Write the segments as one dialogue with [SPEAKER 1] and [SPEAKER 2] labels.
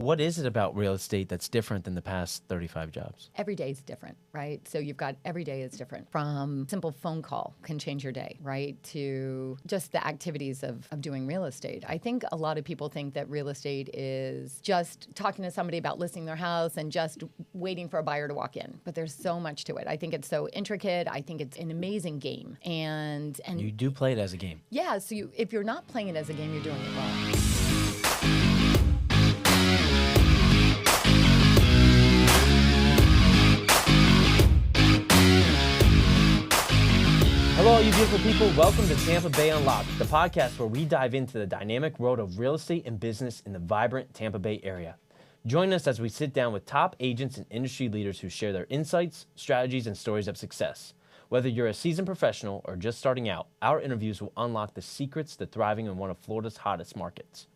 [SPEAKER 1] What is it about real estate that's different than the past 35 jobs?
[SPEAKER 2] Every day is different, right? So you've got every day is different. From simple phone call can change your day, right? To just the activities of doing real estate. I think a lot of people think that real estate is just talking to somebody about listing their house and just waiting for a buyer to walk in. But there's so much to it. I think it's so intricate. I think it's an amazing game. And
[SPEAKER 1] You do play it as a game.
[SPEAKER 2] yeah, so if you're not playing it as a game, you're doing it wrong.
[SPEAKER 1] Hello, all you beautiful people. Welcome to Tampa Bay Unlocked, the podcast where we dive into the dynamic world of real estate and business in the vibrant Tampa Bay area. Join us as we sit down with top agents and industry leaders who share their insights, strategies, and stories of success. Whether you're a seasoned professional or just starting out, our interviews will unlock the secrets to thriving in one of Florida's hottest markets.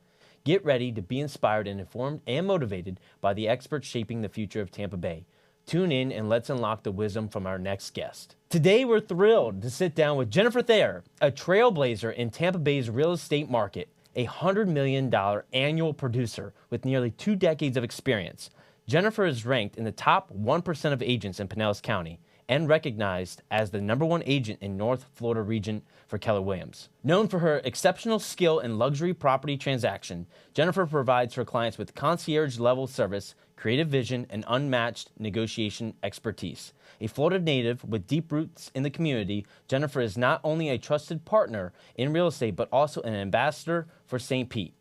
[SPEAKER 1] Get ready to be inspired and informed and motivated by the experts shaping the future of Tampa Bay. Tune in and let's unlock the wisdom from our next guest. Today, we're thrilled to sit down with Jennifer Thayer, a trailblazer in Tampa Bay's real estate market, a $100 million annual producer with nearly 2 decades of experience. Jennifer is ranked in the top 1% of agents in Pinellas County and recognized as the #1 agent in North Florida region for Keller Williams. Known for her exceptional skill in luxury property transaction, Jennifer provides her clients with concierge-level service, creative vision, and unmatched negotiation expertise. A Florida native with deep roots in the community, Jennifer is not only a trusted partner in real estate, but also an ambassador for St. Pete.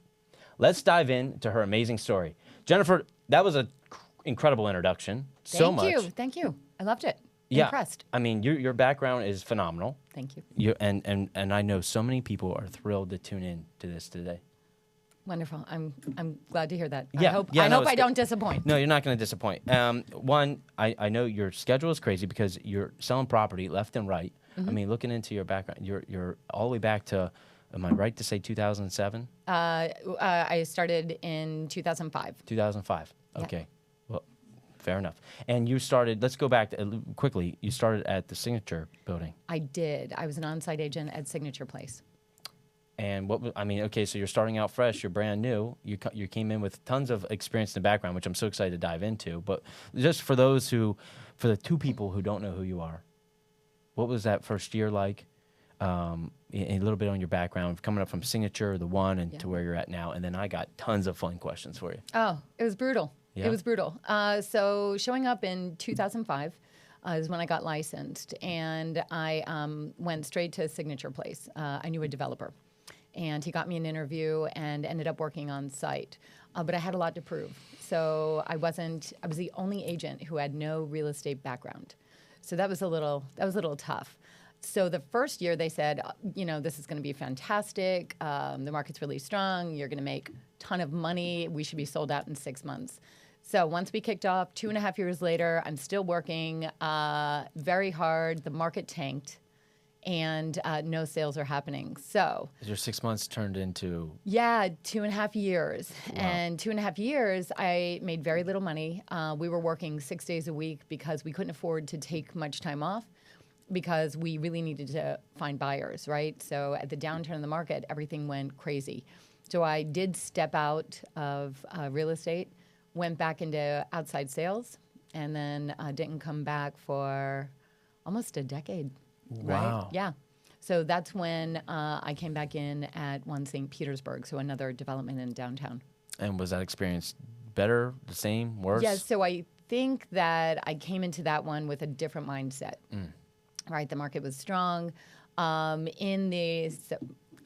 [SPEAKER 1] Let's dive into her amazing story. Jennifer, that was an incredible introduction.
[SPEAKER 2] Thank you. I loved it.
[SPEAKER 1] Yeah,
[SPEAKER 2] Impressed.
[SPEAKER 1] I mean, your background is phenomenal.
[SPEAKER 2] Thank you.
[SPEAKER 1] And I know so many people are thrilled to tune in to this today.
[SPEAKER 2] Wonderful. I'm glad to hear that.
[SPEAKER 1] Yeah,
[SPEAKER 2] I hope I don't disappoint.
[SPEAKER 1] No, you're not going to disappoint. One, I know your schedule is crazy because you're selling property left and right.
[SPEAKER 2] Mm-hmm.
[SPEAKER 1] I mean, looking into your background, you're all the way back to, am I right to say 2007?
[SPEAKER 2] I started in 2005.
[SPEAKER 1] 2005.
[SPEAKER 2] Yeah.
[SPEAKER 1] Okay. Well, fair enough. And you started, let's go back quickly. You started at the Signature building.
[SPEAKER 2] I did. I was an on-site agent at Signature Place.
[SPEAKER 1] And okay, so you're starting out fresh, you're brand new. You came in with tons of experience in the background, which I'm so excited to dive into. But just for the two people who don't know who you are, what was that first year like? A little bit on your background, coming up from Signature, the one, and to where you're at now. And then I got tons of fun questions for you.
[SPEAKER 2] Oh, it was brutal.
[SPEAKER 1] Yeah.
[SPEAKER 2] It was brutal. So showing up in 2005 is when I got licensed, and I went straight to Signature Place. I knew a developer. And he got me an interview and ended up working on site. But I had a lot to prove. So I was the only agent who had no real estate background. So that was a little tough. So the first year they said, this is going to be fantastic. The market's really strong. You're going to make a ton of money. We should be sold out in 6 months. So once we kicked off, 2.5 years later, I'm still working very hard. The market tanked. And no sales are happening. So
[SPEAKER 1] Your 6 months turned into?
[SPEAKER 2] Yeah, 2.5 years.
[SPEAKER 1] Wow.
[SPEAKER 2] And 2.5 years, I made very little money. We were working 6 days a week because we couldn't afford to take much time off because we really needed to find buyers, right? So at the downturn in the market, everything went crazy. So I did step out of real estate, went back into outside sales, and then didn't come back for almost a decade.
[SPEAKER 1] Wow.
[SPEAKER 2] Right? Yeah. So that's when I came back in at One St. Petersburg, so another development in downtown.
[SPEAKER 1] And was that experience better, the same, worse?
[SPEAKER 2] Yes. So I think that I came into that one with a different mindset. Right. The market was strong. In the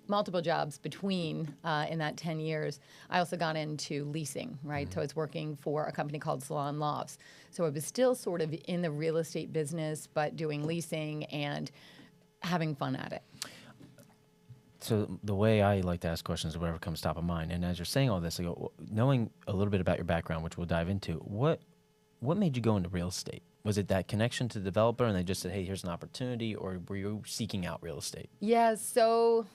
[SPEAKER 2] multiple jobs between in that 10 years, I also got into leasing, right? So I was working for a company called Salon Lofts. So I was still sort of in the real estate business, but doing leasing and having fun at it.
[SPEAKER 1] So the way I like to ask questions is whatever comes top of mind. And as you're saying all this, I go, knowing a little bit about your background, which we'll dive into, what made you go into real estate? Was it that connection to the developer and they just said, hey, here's an opportunity, or were you seeking out real estate?
[SPEAKER 2] Yeah, so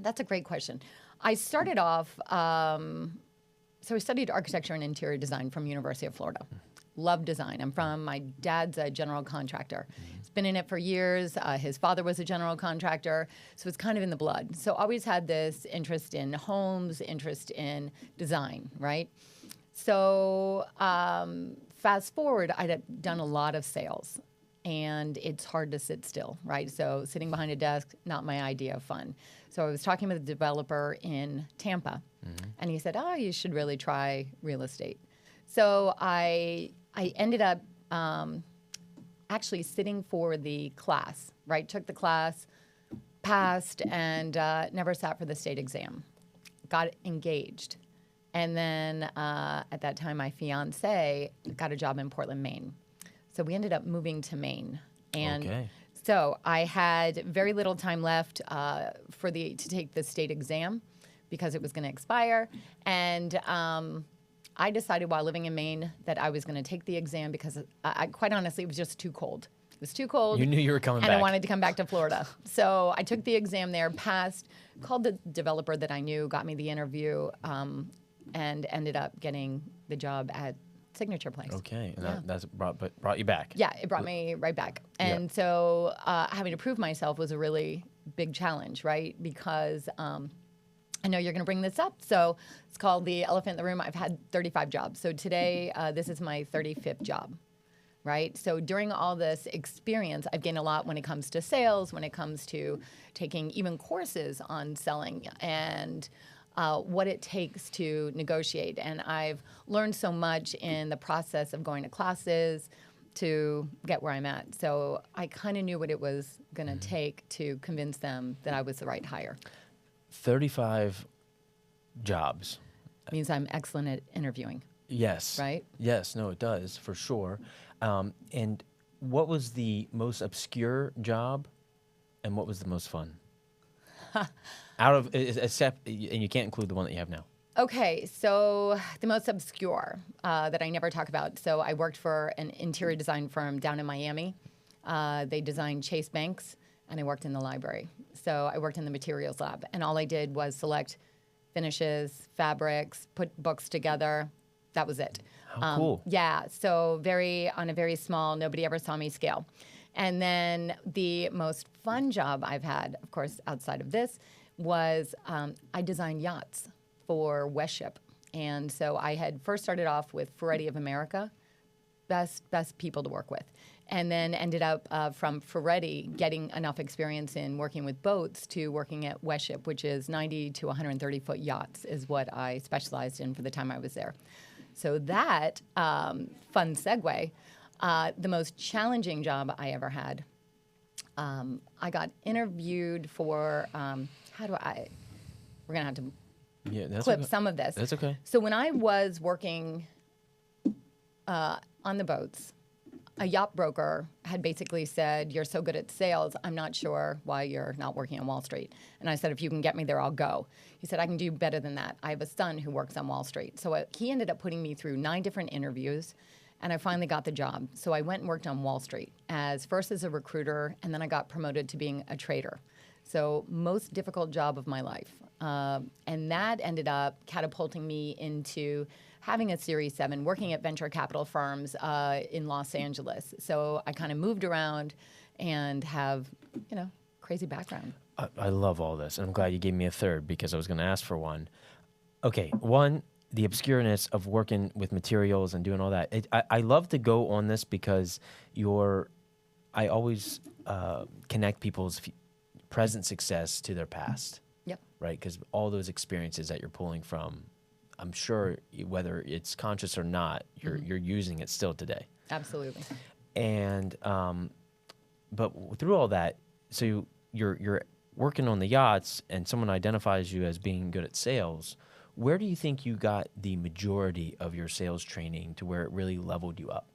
[SPEAKER 2] that's a great question. I started off, so I studied architecture and interior design from University of Florida. Love design. My dad's a general contractor. He's been in it for years. His father was a general contractor. So it's kind of in the blood. So always had this interest in homes, interest in design, right? So fast forward, I'd done a lot of sales, and it's hard to sit still, right? So sitting behind a desk, not my idea of fun. So I was talking with a developer in Tampa, and he said, "Oh, you should really try real estate." So I ended up actually sitting for the class, right? Took the class, passed, and never sat for the state exam. Got engaged. And then at that time, my fiance got a job in Portland, Maine. So we ended up moving to Maine. And so I had very little time left to take the state exam because it was going to expire. And I decided while living in Maine that I was going to take the exam because quite honestly, it was just too cold. It was too cold.
[SPEAKER 1] You knew you were coming back.
[SPEAKER 2] And I wanted to come back to Florida. So I took the exam there, passed, called the developer that I knew, got me the interview, and ended up getting the job at Signature Place.
[SPEAKER 1] Okay, and that's brought you back.
[SPEAKER 2] Yeah, it brought me right back. And so having to prove myself was a really big challenge, right? Because I know you're going to bring this up. So it's called the elephant in the room. I've had 35 jobs. So today, this is my 35th job, right? So during all this experience, I've gained a lot when it comes to sales, when it comes to taking even courses on selling and what it takes to negotiate. And I've learned so much in the process of going to classes to get where I'm at. So I kind of knew what it was going to take to convince them that I was the right hire.
[SPEAKER 1] 35 jobs.
[SPEAKER 2] Means I'm excellent at interviewing.
[SPEAKER 1] Yes.
[SPEAKER 2] Right?
[SPEAKER 1] Yes, no, it does, for sure. And what was the most obscure job and what was the most fun? Except, and you can't include the one that you have now.
[SPEAKER 2] Okay, so the most obscure that I never talk about. So I worked for an interior design firm down in Miami. They designed Chase banks, and I worked in the library. So I worked in the materials lab, and all I did was select finishes, fabrics, put books together. That was it.
[SPEAKER 1] How cool.
[SPEAKER 2] Yeah, so on a very small, nobody ever saw me scale. And then the most fun job I've had, of course, outside of this, was I designed yachts for West Ship. And so I had first started off with Ferretti of America, best people to work with. And then ended up from Ferretti getting enough experience in working with boats to working at West Ship, which is 90 to 130-foot yachts is what I specialized in for the time I was there. So that, fun segue, the most challenging job I ever had, I got interviewed for, we're going to have to clip some of this.
[SPEAKER 1] That's okay.
[SPEAKER 2] So when I was working on the boats, a yacht broker had basically said, "You're so good at sales, I'm not sure why you're not working on Wall Street." And I said, "If you can get me there, I'll go." He said, "I can do better than that. I have a son who works on Wall Street." So he ended up putting me through 9 different interviews, and I finally got the job. So I went and worked on Wall Street first as a recruiter, and then I got promoted to being a trader. So most difficult job of my life. And that ended up catapulting me into having a Series 7, working at venture capital firms in Los Angeles. So I kind of moved around and have, crazy background.
[SPEAKER 1] I love all this, and I'm glad you gave me a third because I was going to ask for one. Okay, one, the obscureness of working with materials and doing all that. I love to go on this because I always connect people's present success to their past.
[SPEAKER 2] Yep.
[SPEAKER 1] Right, because all those experiences that you're pulling from, I'm sure whether it's conscious or not, you're using it still today.
[SPEAKER 2] Absolutely.
[SPEAKER 1] And but through all that, so you're working on the yachts, and someone identifies you as being good at sales. Where do you think you got the majority of your sales training to where it really leveled you up?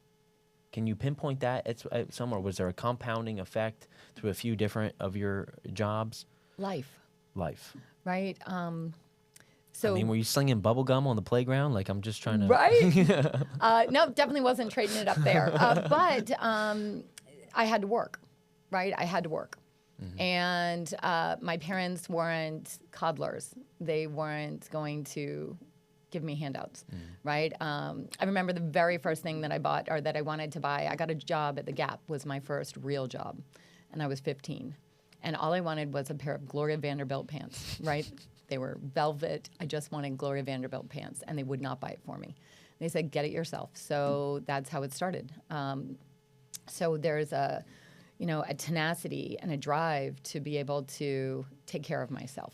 [SPEAKER 1] Can you pinpoint that at somewhere? Was there a compounding effect to a few different of your jobs?
[SPEAKER 2] Life. Right. So
[SPEAKER 1] I mean, were you slinging bubble gum on the playground? Like, I'm just trying to...
[SPEAKER 2] Right? No, definitely wasn't trading it up there. But I had to work, right? I had to work. Mm-hmm. And my parents weren't coddlers. They weren't going to give me handouts, right? I remember the very first thing that I bought or that I wanted to buy, I got a job at the Gap, was my first real job. And I was 15. And all I wanted was a pair of Gloria Vanderbilt pants, right? They were velvet. I just wanted Gloria Vanderbilt pants, and they would not buy it for me. They said, get it yourself. So that's how it started. So there's a tenacity and a drive to be able to take care of myself,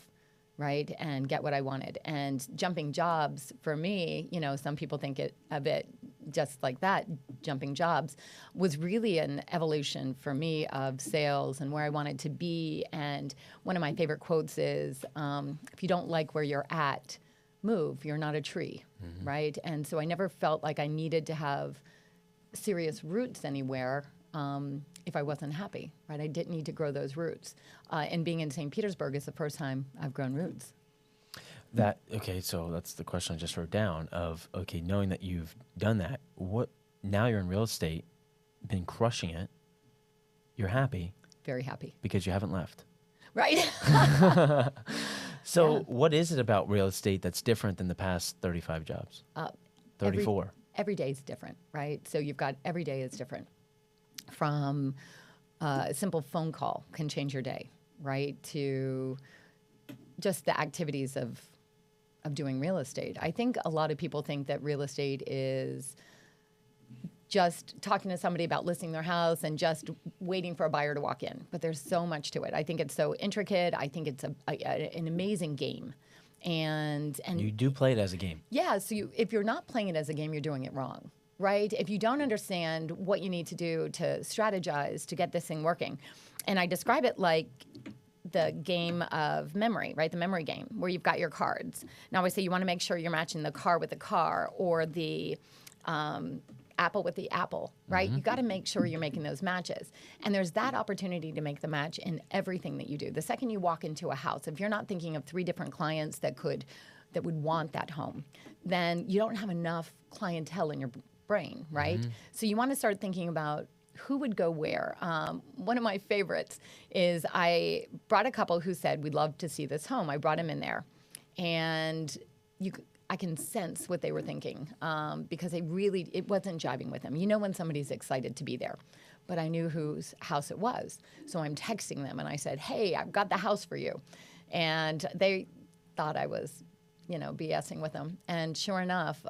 [SPEAKER 2] right, and get what I wanted. And jumping jobs for me, some people think of it just like that, jumping jobs, was really an evolution for me of sales and where I wanted to be. And one of my favorite quotes is, if you don't like where you're at, move. You're not a tree, right? And so I never felt like I needed to have serious roots anywhere if I wasn't happy, right? I didn't need to grow those roots. And being in St. Petersburg is the first time I've grown roots.
[SPEAKER 1] So that's the question I just wrote down of, knowing that you've done that, now you're in real estate, been crushing it, you're happy.
[SPEAKER 2] Very happy.
[SPEAKER 1] Because you haven't left.
[SPEAKER 2] Right.
[SPEAKER 1] So what is it about real estate that's different than the past 35 jobs? 34?
[SPEAKER 2] Every day is different, right? So you've got every day is different. From a simple phone call can change your day, right? To just the activities of doing real estate. I think a lot of people think that real estate is just talking to somebody about listing their house and just waiting for a buyer to walk in. But there's so much to it. I think it's so intricate. I think it's an amazing game. And
[SPEAKER 1] you do play it as a game.
[SPEAKER 2] Yeah. So if you're not playing it as a game, you're doing it wrong, right? If you don't understand what you need to do to strategize to get this thing working. And I describe it like the game of memory, right? The memory game where you've got your cards. Now I say you want to make sure you're matching the car with the car or the apple with the apple, right? You got to make sure you're making those matches. And there's that opportunity to make the match in everything that you do. The second you walk into a house, if you're not thinking of 3 different clients that would want that home, then you don't have enough clientele in your brain, right? So you want to start thinking about who would go where. One of my favorites is I brought a couple who said, we'd love to see this home. I brought him in there. And I can sense what they were thinking because it wasn't jiving with them. You know when somebody's excited to be there. But I knew whose house it was. So I'm texting them and I said, hey, I've got the house for you. And they thought I was BSing with them. And sure enough,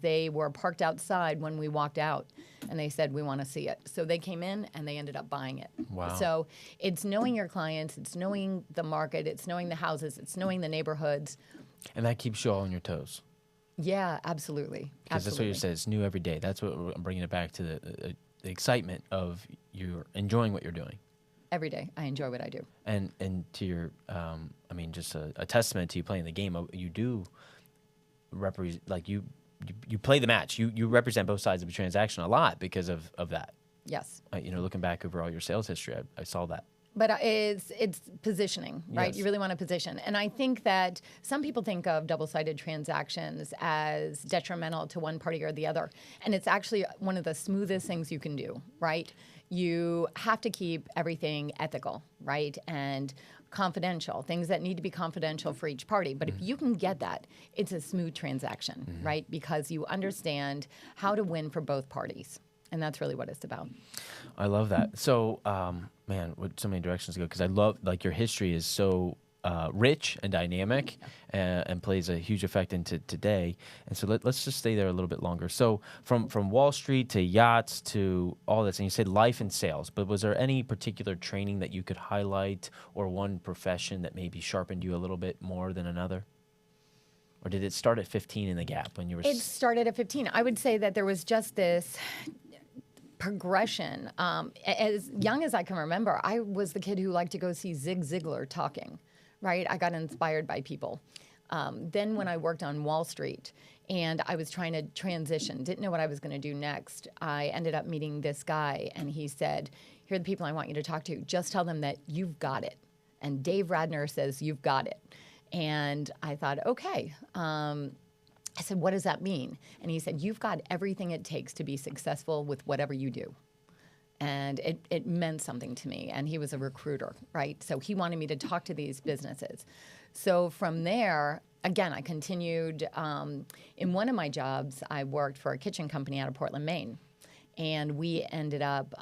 [SPEAKER 2] they were parked outside when we walked out, and they said, we want to see it. So they came in, and they ended up buying it.
[SPEAKER 1] Wow.
[SPEAKER 2] So it's knowing your clients, it's knowing the market, it's knowing the houses, it's knowing the neighborhoods.
[SPEAKER 1] And that keeps you all on your toes.
[SPEAKER 2] Yeah, absolutely.
[SPEAKER 1] Because that's what you said, it's new every day. That's what I'm bringing it back to the excitement of you're enjoying what you're doing.
[SPEAKER 2] Every day, I enjoy what I do. And
[SPEAKER 1] to your, just a testament to you playing the game. You do represent, like you play the match. You represent both sides of a transaction a lot because of that.
[SPEAKER 2] Yes.
[SPEAKER 1] Looking back over all your sales history, I saw that.
[SPEAKER 2] But it's positioning, right?
[SPEAKER 1] Yes.
[SPEAKER 2] You really want to position. And I think that some people think of double-sided transactions as detrimental to one party or the other. And it's actually one of the smoothest things you can do, right? You have to keep everything ethical, right? And confidential, things that need to be confidential for each party. But if you can get that, it's a smooth transaction, right? Because you understand how to win for both parties. And that's really what it's about.
[SPEAKER 1] I love that. So, with so many directions to go, because I love, your history is so rich and dynamic and plays a huge effect into today. And so let's just stay there a little bit longer. So from Wall Street to yachts to all this, and you said life and sales, but was there any particular training that you could highlight or one profession that maybe sharpened you a little bit more than another? Or did it start at 15 in the gap when you were...
[SPEAKER 2] It started at 15. I would say that there was just this progression. As young as I can remember, I was the kid who liked to go see Zig Ziglar talking, right? I got inspired by people. Then when I worked on Wall Street and I was trying to transition, didn't know what I was going to do next, I ended up meeting this guy and he said, here are the people I want you to talk to. Just tell them that you've got it. And Dave Radner says, you've got it. And I thought, okay. I said, what does that mean? And he said, you've got everything it takes to be successful with whatever you do. And it meant something to me. And he was a recruiter, right? So he wanted me to talk to these businesses. So from there, again, I continued. In one of my jobs, I worked for a kitchen company out of Portland, Maine. And we ended up,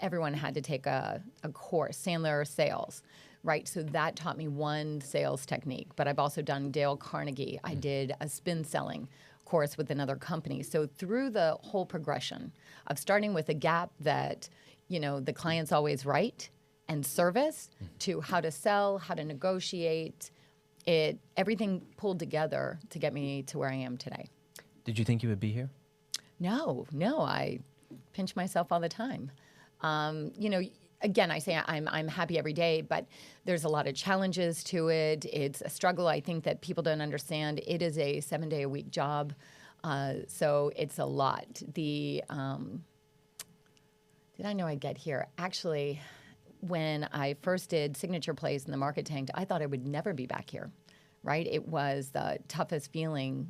[SPEAKER 2] everyone had to take a course, Sandler Sales. Right, so that taught me one sales technique, but I've also done Dale Carnegie. I did a spin selling course with another company. So through the whole progression of starting with a gap that, the client's always right and service to how to sell, how to negotiate, everything pulled together to get me to where I am today.
[SPEAKER 1] Did you think you would be here?
[SPEAKER 2] No, I pinch myself all the time. Again, I say I'm happy every day, but there's a lot of challenges to it. It's a struggle. I think that people don't understand. It is a 7-day-a-week job, so it's a lot. Did I know I'd get here? Actually, when I first did Signature Place in the market tanked, I thought I would never be back here, right? It was the toughest feeling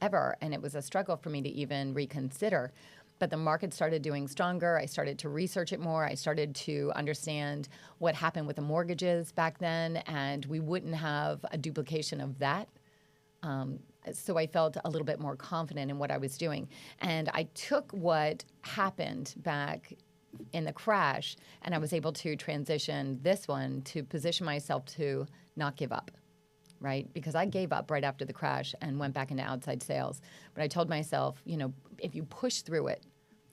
[SPEAKER 2] ever, and it was a struggle for me to even reconsider. But the market started doing stronger. I started to research it more. I started to understand what happened with the mortgages back then, and we wouldn't have a duplication of that. So I felt a little bit more confident in what I was doing. And I took what happened back in the crash, and I was able to transition this one to position myself to not give up. Right? Because I gave up right after the crash and went back into outside sales. But I told myself, if you push through it,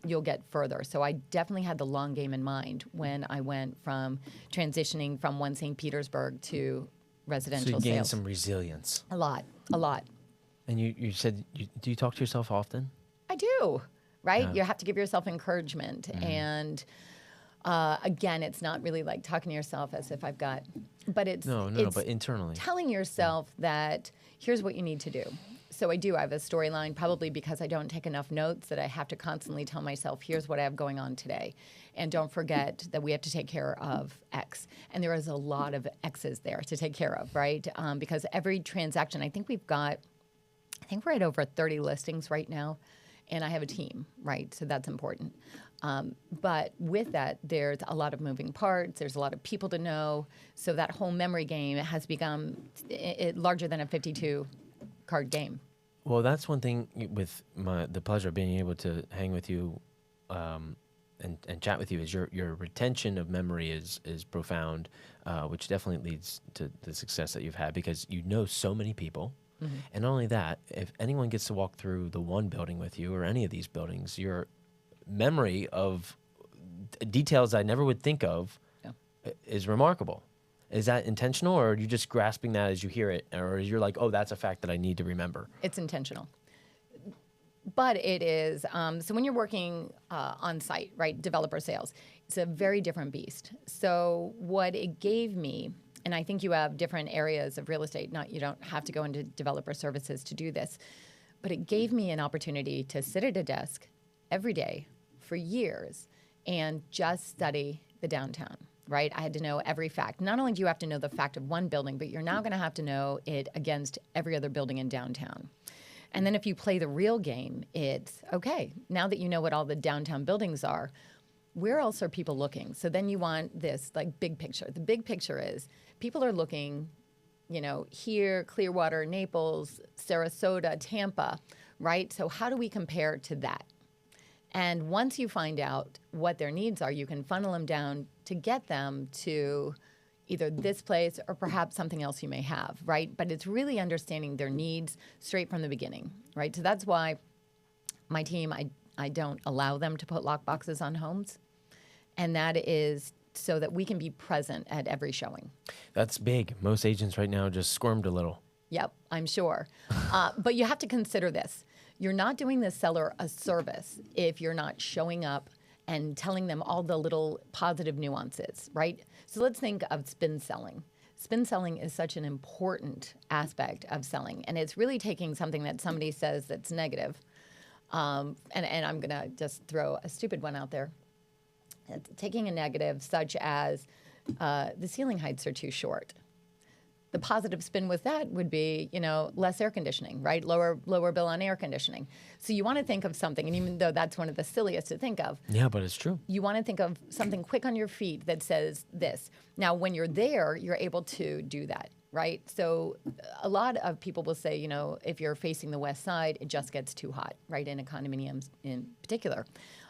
[SPEAKER 2] you'll get further. So I definitely had the long game in mind when I went from transitioning from one St. Petersburg to residential sales.
[SPEAKER 1] So you gained some resilience.
[SPEAKER 2] A lot.
[SPEAKER 1] And you said, do you talk to yourself often?
[SPEAKER 2] I do, right?
[SPEAKER 1] Yeah.
[SPEAKER 2] You have to give yourself encouragement. And again, it's not really like talking to yourself as if I've got, but it's
[SPEAKER 1] but internally.
[SPEAKER 2] Telling yourself that here's what you need to do. So I have a storyline, probably because I don't take enough notes, that I have to constantly tell myself, here's what I have going on today. And don't forget that we have to take care of X. And there is a lot of X's there to take care of, right? Because every transaction, I think we're at over 30 listings right now. And I have a team, right? So that's important. But with that, there's a lot of moving parts. There's a lot of people to know. So that whole memory game has become larger than a 52-card game.
[SPEAKER 1] Well, that's one thing with the pleasure of being able to hang with you and chat with you is your retention of memory is profound, which definitely leads to the success that you've had because you know so many people. Mm-hmm. And not only that, if anyone gets to walk through the one building with you or any of these buildings, your memory of details I never would think of is remarkable. Is that intentional, or are you just grasping that as you hear it, or you're like, oh, that's a fact that I need to remember?
[SPEAKER 2] It's intentional. But it is, so when you're working on site, right, developer sales, it's a very different beast. So what it gave me, and I think you have different areas of real estate, you don't have to go into developer services to do this, but it gave me an opportunity to sit at a desk every day for years and just study the downtown, right? I had to know every fact. Not only do you have to know the fact of one building, but you're now going to have to know it against every other building in downtown. And then if you play the real game, it's, okay, now that you know what all the downtown buildings are, where else are people looking? So then you want this like big picture. The big picture is people are looking, here, Clearwater, Naples, Sarasota, Tampa, right? So how do we compare to that? And once you find out what their needs are, you can funnel them down to get them to either this place or perhaps something else you may have, right? But it's really understanding their needs straight from the beginning, right? So that's why my team, I don't allow them to put lock boxes on homes. And that is so that we can be present at every showing.
[SPEAKER 1] That's big. Most agents right now just squirmed a little.
[SPEAKER 2] Yep, I'm sure. But you have to consider this. You're not doing the seller a service if you're not showing up and telling them all the little positive nuances, right? So let's think of spin selling. Spin selling is such an important aspect of selling, and it's really taking something that somebody says that's negative, and I'm going to just throw a stupid one out there. It's taking a negative such as the ceiling heights are too short. The positive spin with that would be, less air conditioning, right? Lower bill on air conditioning. So you want to think of something, and even though that's one of the silliest to think of.
[SPEAKER 1] Yeah, but it's true.
[SPEAKER 2] You want to think of something quick on your feet that says this. Now, when you're there, you're able to do that, right? So a lot of people will say, you know, if you're facing the west side, it just gets too hot, right, in condominiums in particular.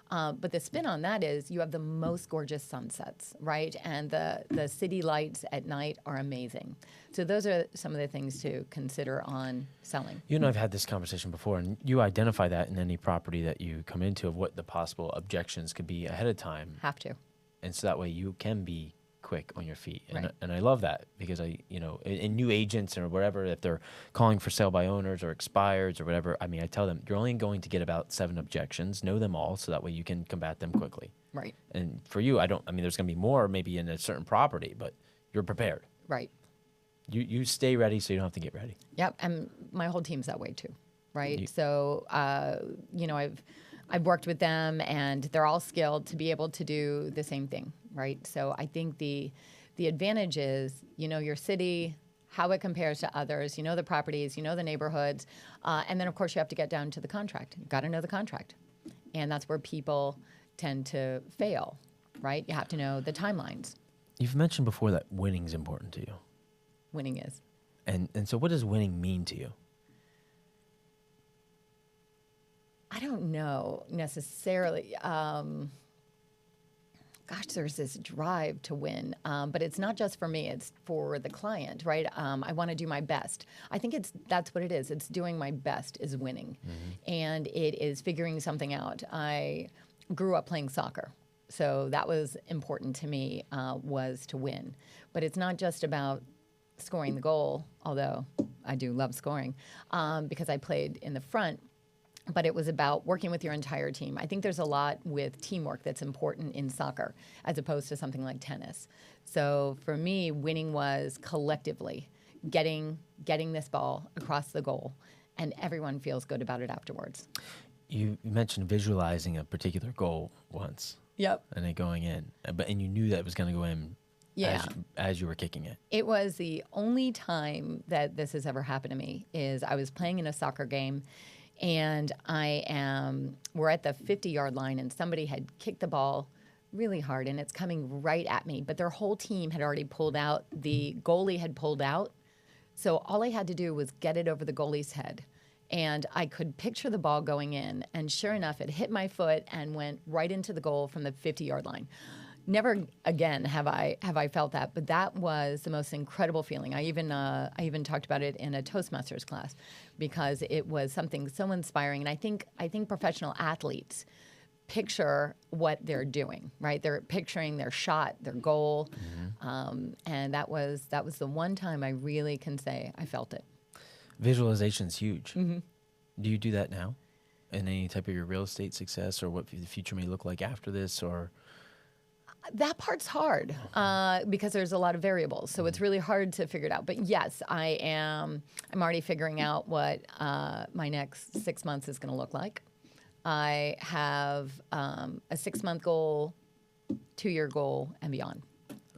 [SPEAKER 2] But the spin on that is you have the most gorgeous sunsets, right? And the city lights at night are amazing. So those are some of the things to consider on selling.
[SPEAKER 1] You and I have had this conversation before, and you identify that in any property that you come into of what the possible objections could be ahead of time.
[SPEAKER 2] Have to.
[SPEAKER 1] And so that way you can be quick on your feet. And,
[SPEAKER 2] Right.
[SPEAKER 1] and I love that because in new agents or whatever, if they're calling for sale by owners or expireds or whatever, I mean, I tell them you're only going to get about 7 objections, know them all, so that way you can combat them quickly.
[SPEAKER 2] Right.
[SPEAKER 1] And for you, there's going to be more maybe in a certain property, but you're prepared.
[SPEAKER 2] Right.
[SPEAKER 1] You stay ready so you don't have to get ready.
[SPEAKER 2] Yep. And my whole team's that way too, right?
[SPEAKER 1] You-
[SPEAKER 2] I've worked with them, and they're all skilled to be able to do the same thing, right? So I think the advantage is, you know, your city, how it compares to others, you know, the properties, you know, the neighborhoods, and then of course you have to get down to the contract. You've got to know the contract, and that's where people tend to fail, right? You have to know the timelines.
[SPEAKER 1] You've mentioned before that winning is important to you.
[SPEAKER 2] Winning is.
[SPEAKER 1] And so what does winning mean to you?
[SPEAKER 2] I don't know necessarily. There's this drive to win, but it's not just for me, it's for the client, right? I want to do my best. I think that's what it is. It's doing my best is winning. Mm-hmm. And it is figuring something out. I grew up playing soccer, so that was important to me, was to win. But it's not just about scoring the goal, although I do love scoring, because I played in the front. But it was about working with your entire team. I think there's a lot with teamwork that's important in soccer as opposed to something like tennis. So for me, winning was collectively getting this ball across the goal, and everyone feels good about it afterwards.
[SPEAKER 1] You mentioned visualizing a particular goal once.
[SPEAKER 2] Yep.
[SPEAKER 1] And it going in. And you knew that it was going to go in
[SPEAKER 2] Yeah.
[SPEAKER 1] as you were kicking it.
[SPEAKER 2] It was the only time that this has ever happened to me is I was playing in a soccer game, and we're at the 50-yard line, and somebody had kicked the ball really hard, and it's coming right at me. But their whole team had already pulled out. The goalie had pulled out. So all I had to do was get it over the goalie's head. And I could picture the ball going in. And sure enough, it hit my foot and went right into the goal from the 50-yard line. Never again have I felt that, but that was the most incredible feeling. I even talked about it in a Toastmasters class because it was something so inspiring. And I think professional athletes picture what they're doing, right? They're picturing their shot, their goal, and that was the one time I really can say I felt it.
[SPEAKER 1] Visualization's huge.
[SPEAKER 2] Mm-hmm.
[SPEAKER 1] Do you do that now in any type of your real estate success, or what the future may look like after this, or?
[SPEAKER 2] That part's hard because there's a lot of variables, so it's really hard to figure it out. But yes, I'm already figuring out what my next 6 months is going to look like. I have a 6-month goal, 2-year goal, and beyond.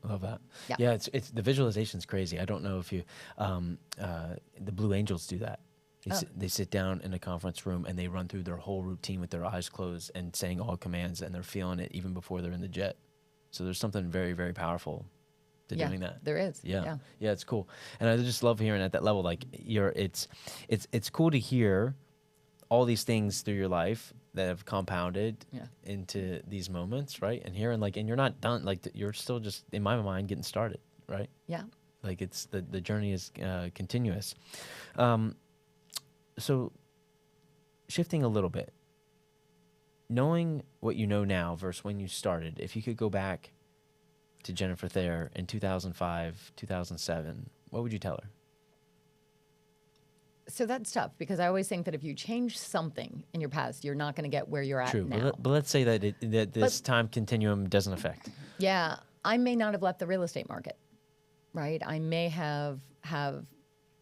[SPEAKER 1] I love that.
[SPEAKER 2] Yeah.
[SPEAKER 1] It's the visualization's crazy. I don't know if you, the Blue Angels do that. They sit down in a conference room and they run through their whole routine with their eyes closed and saying all commands, and they're feeling it even before they're in the jet. So there's something very, very powerful to doing that.
[SPEAKER 2] There is.
[SPEAKER 1] Yeah, it's cool. And I just love hearing at that level, like it's cool to hear all these things through your life that have compounded into these moments, right? And and you're not done. Like you're still just, in my mind, getting started, right?
[SPEAKER 2] Yeah.
[SPEAKER 1] Like it's the journey is continuous. So shifting a little bit, knowing what you know now versus when you started, if you could go back to Jennifer Thayer in 2005, 2007, what would you tell her?
[SPEAKER 2] So that's tough because I always think that if you change something in your past, you're not going to get where you're at
[SPEAKER 1] True,
[SPEAKER 2] now.
[SPEAKER 1] but let's say that this time continuum doesn't affect.
[SPEAKER 2] Yeah, I may not have left the real estate market, right? I may have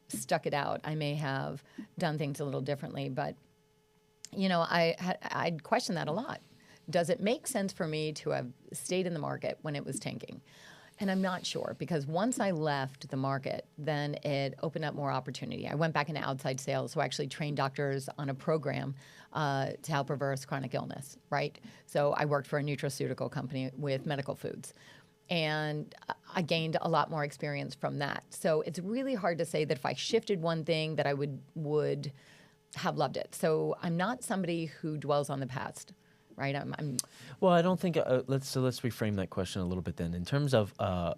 [SPEAKER 2] stuck it out. I may have done things a little differently, but you know, I'd question that a lot. Does it make sense for me to have stayed in the market when it was tanking? And I'm not sure, because once I left the market, then it opened up more opportunity. I went back into outside sales, so I actually trained doctors on a program to help reverse chronic illness, right? So I worked for a nutraceutical company with medical foods. And I gained a lot more experience from that. So it's really hard to say that if I shifted one thing that I would have loved it. So I'm not somebody who dwells on the past, right? I'm
[SPEAKER 1] Well, I don't think let's reframe that question a little bit then in terms of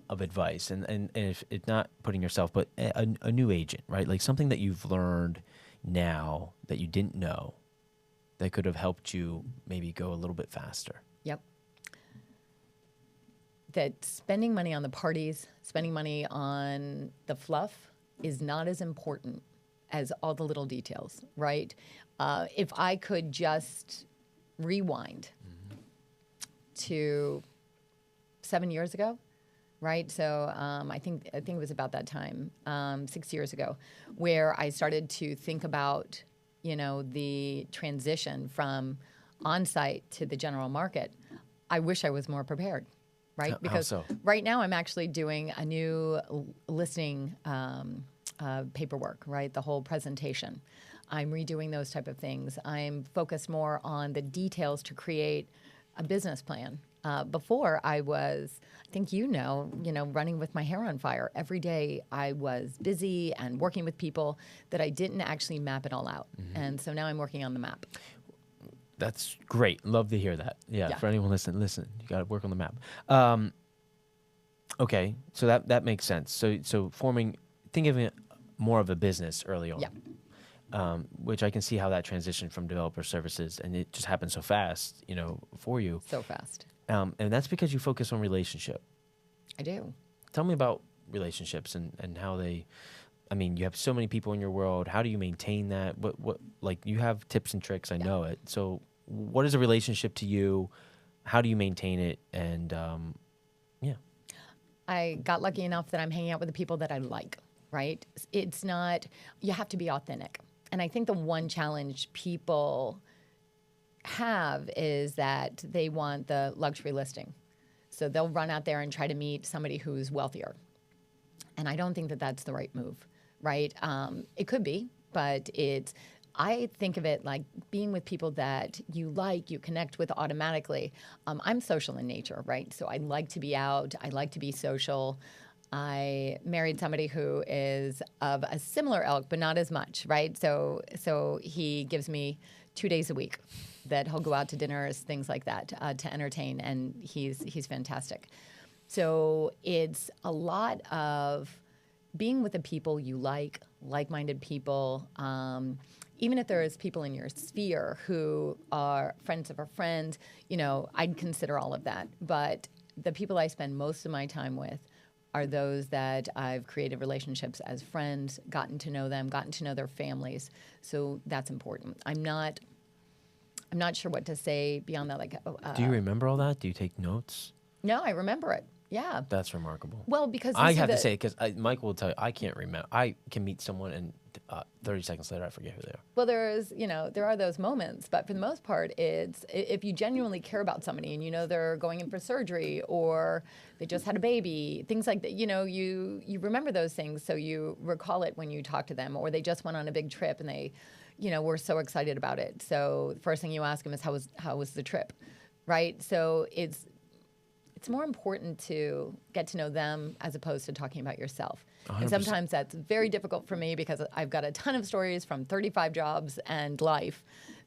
[SPEAKER 1] advice and if it's not putting yourself, but a new agent, right? Like something that you've learned now that you didn't know that could have helped you maybe go a little bit faster.
[SPEAKER 2] Yep. That spending money on the parties, spending money on the fluff is not as important as all the little details, right? If I could just rewind to 7 years ago, right? So I think it was about that time, 6 years ago, where I started to think about, the transition from on-site to the general market. I wish I was more prepared, right? Because right now I'm actually doing a new listing paperwork, right? The whole presentation. I'm redoing those type of things. I'm focused more on the details to create a business plan. Before I was, I think running with my hair on fire. Every day I was busy and working with people that I didn't actually map it all out. Mm-hmm. And so now I'm working on the map.
[SPEAKER 1] That's great. Love to hear that. Yeah. For anyone listening, you got to work on the map. Okay, so that makes sense. So think of it more of a business early on.
[SPEAKER 2] Yeah.
[SPEAKER 1] Which I can see how that transition from developer services, and it just happened so fast, for you.
[SPEAKER 2] So fast.
[SPEAKER 1] And that's because you focus on relationship.
[SPEAKER 2] I do.
[SPEAKER 1] Tell me about relationships and how they, you have so many people in your world. How do you maintain that? What like you have tips and tricks, I know it. So what is a relationship to you? How do you maintain it? And
[SPEAKER 2] I got lucky enough that I'm hanging out with the people that I like, right? It's not, you have to be authentic. And I think the one challenge people have is that they want the luxury listing. So they'll run out there and try to meet somebody who's wealthier. And I don't think that that's the right move, right? It could be, but I think of it like being with people that you like, you connect with automatically. I'm social in nature, right? So I like to be out. I like to be social. I married somebody who is of a similar ilk, but not as much, right? So he gives me 2 days a week that he'll go out to dinners, things like that, to entertain, and he's fantastic. So it's a lot of being with the people you like-minded people. Even if there's people in your sphere who are friends of a friend, I'd consider all of that. But the people I spend most of my time with are those that I've created relationships as friends, gotten to know them, gotten to know their families. So that's important. I'm not sure what to say beyond that.
[SPEAKER 1] Do you remember all that? Do you take notes?
[SPEAKER 2] No, I remember it. Yeah.
[SPEAKER 1] That's remarkable.
[SPEAKER 2] Well, because
[SPEAKER 1] I have to say, because Mike will tell you, I can't remember. I can meet someone and 30 seconds later, I forget who they are.
[SPEAKER 2] Well, there are those moments, but for the most part, it's if you genuinely care about somebody and they're going in for surgery or they just had a baby, things like that, you remember those things, so you recall it when you talk to them, or they just went on a big trip and they, were so excited about it. So the first thing you ask them is how was the trip, right? So it's more important to get to know them as opposed to talking about yourself. 100%. And sometimes that's very difficult for me because I've got a ton of stories from 35 jobs and life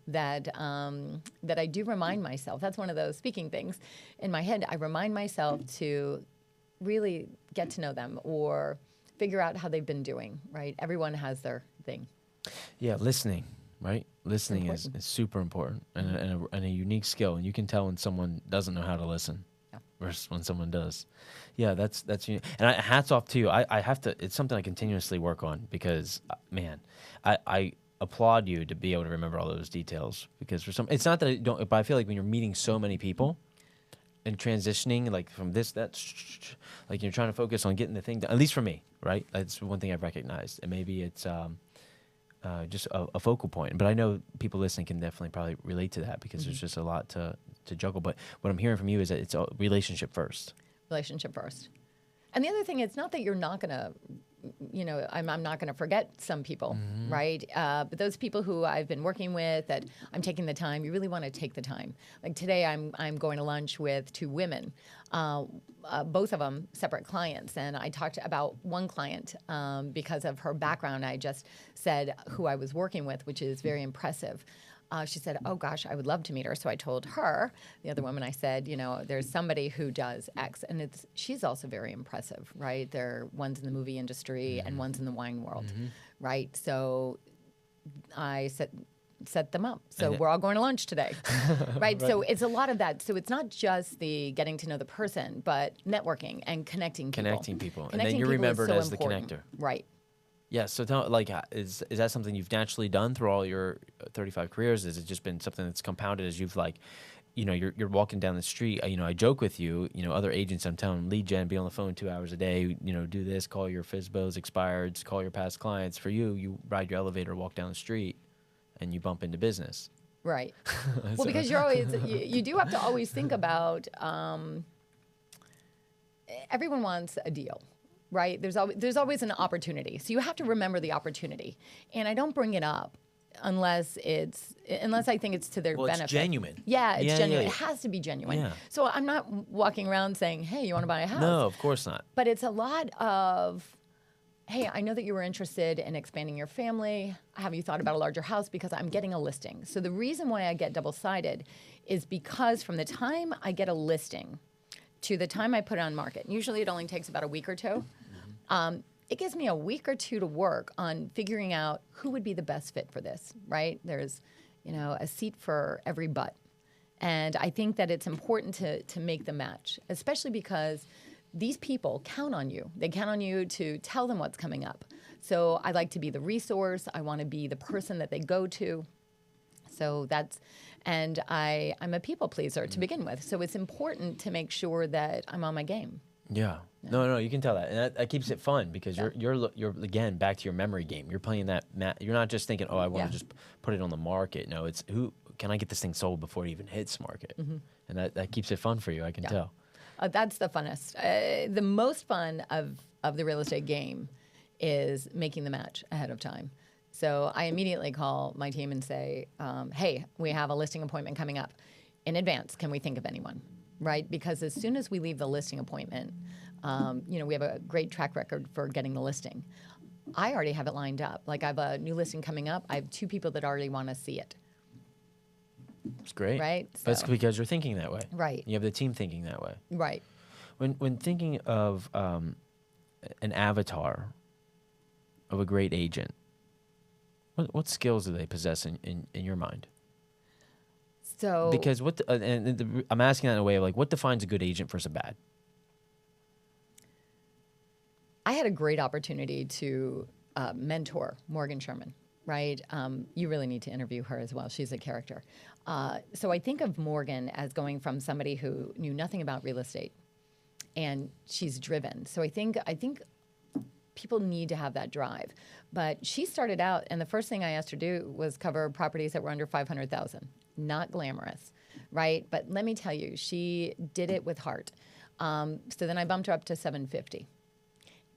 [SPEAKER 2] that I do remind myself. That's one of those speaking things in my head. I remind myself to really get to know them or figure out how they've been doing, right? Everyone has their thing.
[SPEAKER 1] Yeah, listening, right? Listening is super important and a unique skill. And you can tell when someone doesn't know how to listen. Versus when someone does. Yeah, that's unique. And hats off to you. I have to, it's something I continuously work on because, man, I applaud you to be able to remember all those details because it's not that I don't, but I feel like when you're meeting so many people and transitioning, like from this, like you're trying to focus on getting the thing done, at least for me, right? That's one thing I've recognized. And maybe it's just a focal point. But I know people listening can definitely probably relate to that because there's just a lot to juggle. But what I'm hearing from you is that it's a relationship first.
[SPEAKER 2] Relationship first. And the other thing, it's not that you're not going to I'm not going to forget some people, right? But those people who I've been working with, that I'm taking the time. You really want to take the time. Like today, I'm going to lunch with 2 women, both of them separate clients, and I talked about one client because of her background. I just said who I was working with, which is very impressive. She said, "Oh gosh, I would love to meet her." So I told her, the other woman, I said, there's somebody who does X, and she's also very impressive, right? One's in the movie industry and one's in the wine world, right? So I set them up. So we're all going to lunch today, right? So it's a lot of that. So it's not just the getting to know the person, but networking and connecting people.
[SPEAKER 1] And then you're remembered as the connector.
[SPEAKER 2] Right.
[SPEAKER 1] Yeah, so is that something you've naturally done through all your 35 careers? Has it just been something that's compounded as you've you're walking down the street? I joke with you, other agents, I'm telling them, lead gen, be on the phone 2 hours a day, do this, call your FSBOs, expireds, call your past clients. For you ride your elevator, walk down the street, and you bump into business.
[SPEAKER 2] Right. Well, because you're always, you do have to always think about, everyone wants a deal. Right? There's always an opportunity. So you have to remember the opportunity. And I don't bring it up unless I think it's to their benefit.
[SPEAKER 1] It's genuine.
[SPEAKER 2] Yeah, it's genuine.
[SPEAKER 1] Yeah.
[SPEAKER 2] It has to be genuine.
[SPEAKER 1] Yeah.
[SPEAKER 2] So I'm not walking around saying, "Hey, you want to buy a house?"
[SPEAKER 1] No, of course not.
[SPEAKER 2] But it's a lot of, "Hey, I know that you were interested in expanding your family. Have you thought about a larger house? Because I'm getting a listing." So the reason why I get double-sided is because from the time I get a listing to the time I put it on market, usually it only takes about a week or two. It gives me a week or two to work on figuring out who would be the best fit for this, right? There's, a seat for every butt. And I think that it's important to make the match, especially because these people count on you. They count on you to tell them what's coming up. So I like to be the resource. I want to be the person that they go to. So I'm a people pleaser to begin with. So it's important to make sure that I'm on my game.
[SPEAKER 1] Yeah. No, you can tell that, and that keeps it fun because you're again back to your memory game. You're playing that. You're not just thinking, "Oh, I want to just put it on the market." No, it's who can I get this thing sold before it even hits market, and that keeps it fun for you. I can tell.
[SPEAKER 2] That's the funnest. The most fun of the real estate game is making the match ahead of time. So I immediately call my team and say, "Hey, we have a listing appointment coming up. In advance, can we think of anyone?" Right? Because as soon as we leave the listing appointment, we have a great track record for getting the listing. I already have it lined up. Like I have a new listing coming up. I have 2 people that already want to see it.
[SPEAKER 1] It's great.
[SPEAKER 2] Right? So,
[SPEAKER 1] that's because you're thinking that way.
[SPEAKER 2] Right.
[SPEAKER 1] You have the team thinking that way.
[SPEAKER 2] Right.
[SPEAKER 1] When thinking of an avatar of a great agent, what skills do they possess in your mind?
[SPEAKER 2] So
[SPEAKER 1] because I'm asking that in a way of like, what defines a good agent versus a bad?
[SPEAKER 2] I had a great opportunity to mentor Morgan Sherman, right? You really need to interview her as well. She's a character. So I think of Morgan as going from somebody who knew nothing about real estate, and she's driven. So I think people need to have that drive. But she started out, and the first thing I asked her to do was cover properties that were under $500,000. Not glamorous, right? But let me tell you, she did it with heart. So then I bumped her up to 750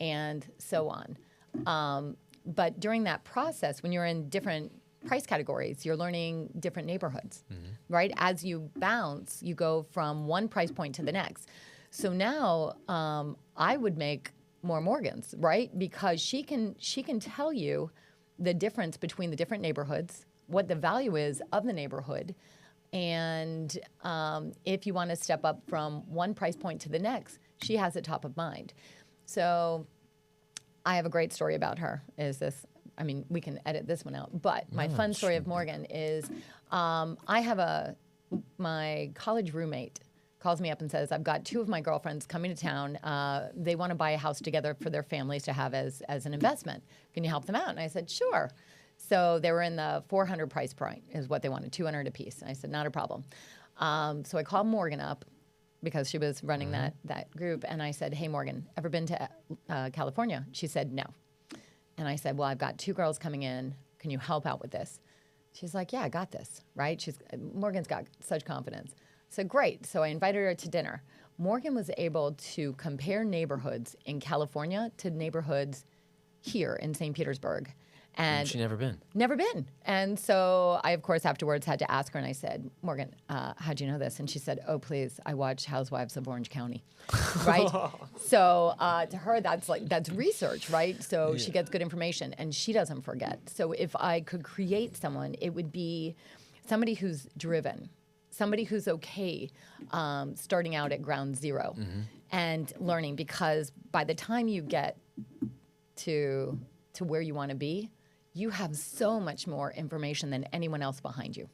[SPEAKER 2] and so on. But during that process, when you're in different price categories, you're learning different neighborhoods, right? As you bounce, you go from one price point to the next. So now I would make more Morgans, right? Because she can tell you the difference between the different neighborhoods, what the value is of the neighborhood, and if you want to step up from one price point to the next, she has it top of mind. So I have a great story about her. We can edit this one out, but my fun story of Morgan is my college roommate calls me up and says, "I've got 2 of my girlfriends coming to town. They want to buy a house together for their families to have as an investment. Can you help them out?" And I said, "Sure." So they were in the 400 price point is what they wanted, 200 a piece. And I said, "Not a problem." So I called Morgan up because she was running that group. And I said, "Hey, Morgan, ever been to California?" She said, "No." And I said, "Well, I've got 2 girls coming in. Can you help out with this?" She's like, "Yeah, I got this," right? Morgan's got such confidence. So great. So I invited her to dinner. Morgan was able to compare neighborhoods in California to neighborhoods here in St. Petersburg. And
[SPEAKER 1] She never been.
[SPEAKER 2] never been. And so I, of course, afterwards had to ask her, and I said, Morgan, how'd you know this? And she said, oh, please, I watch Housewives of Orange County, right? So to her, that's research, right? So she gets good information, and she doesn't forget. So if I could create someone, it would be somebody who's driven, somebody who's okay starting out at ground zero and learning, because by the time you get to where you want to be, you have so much more information than anyone else behind you,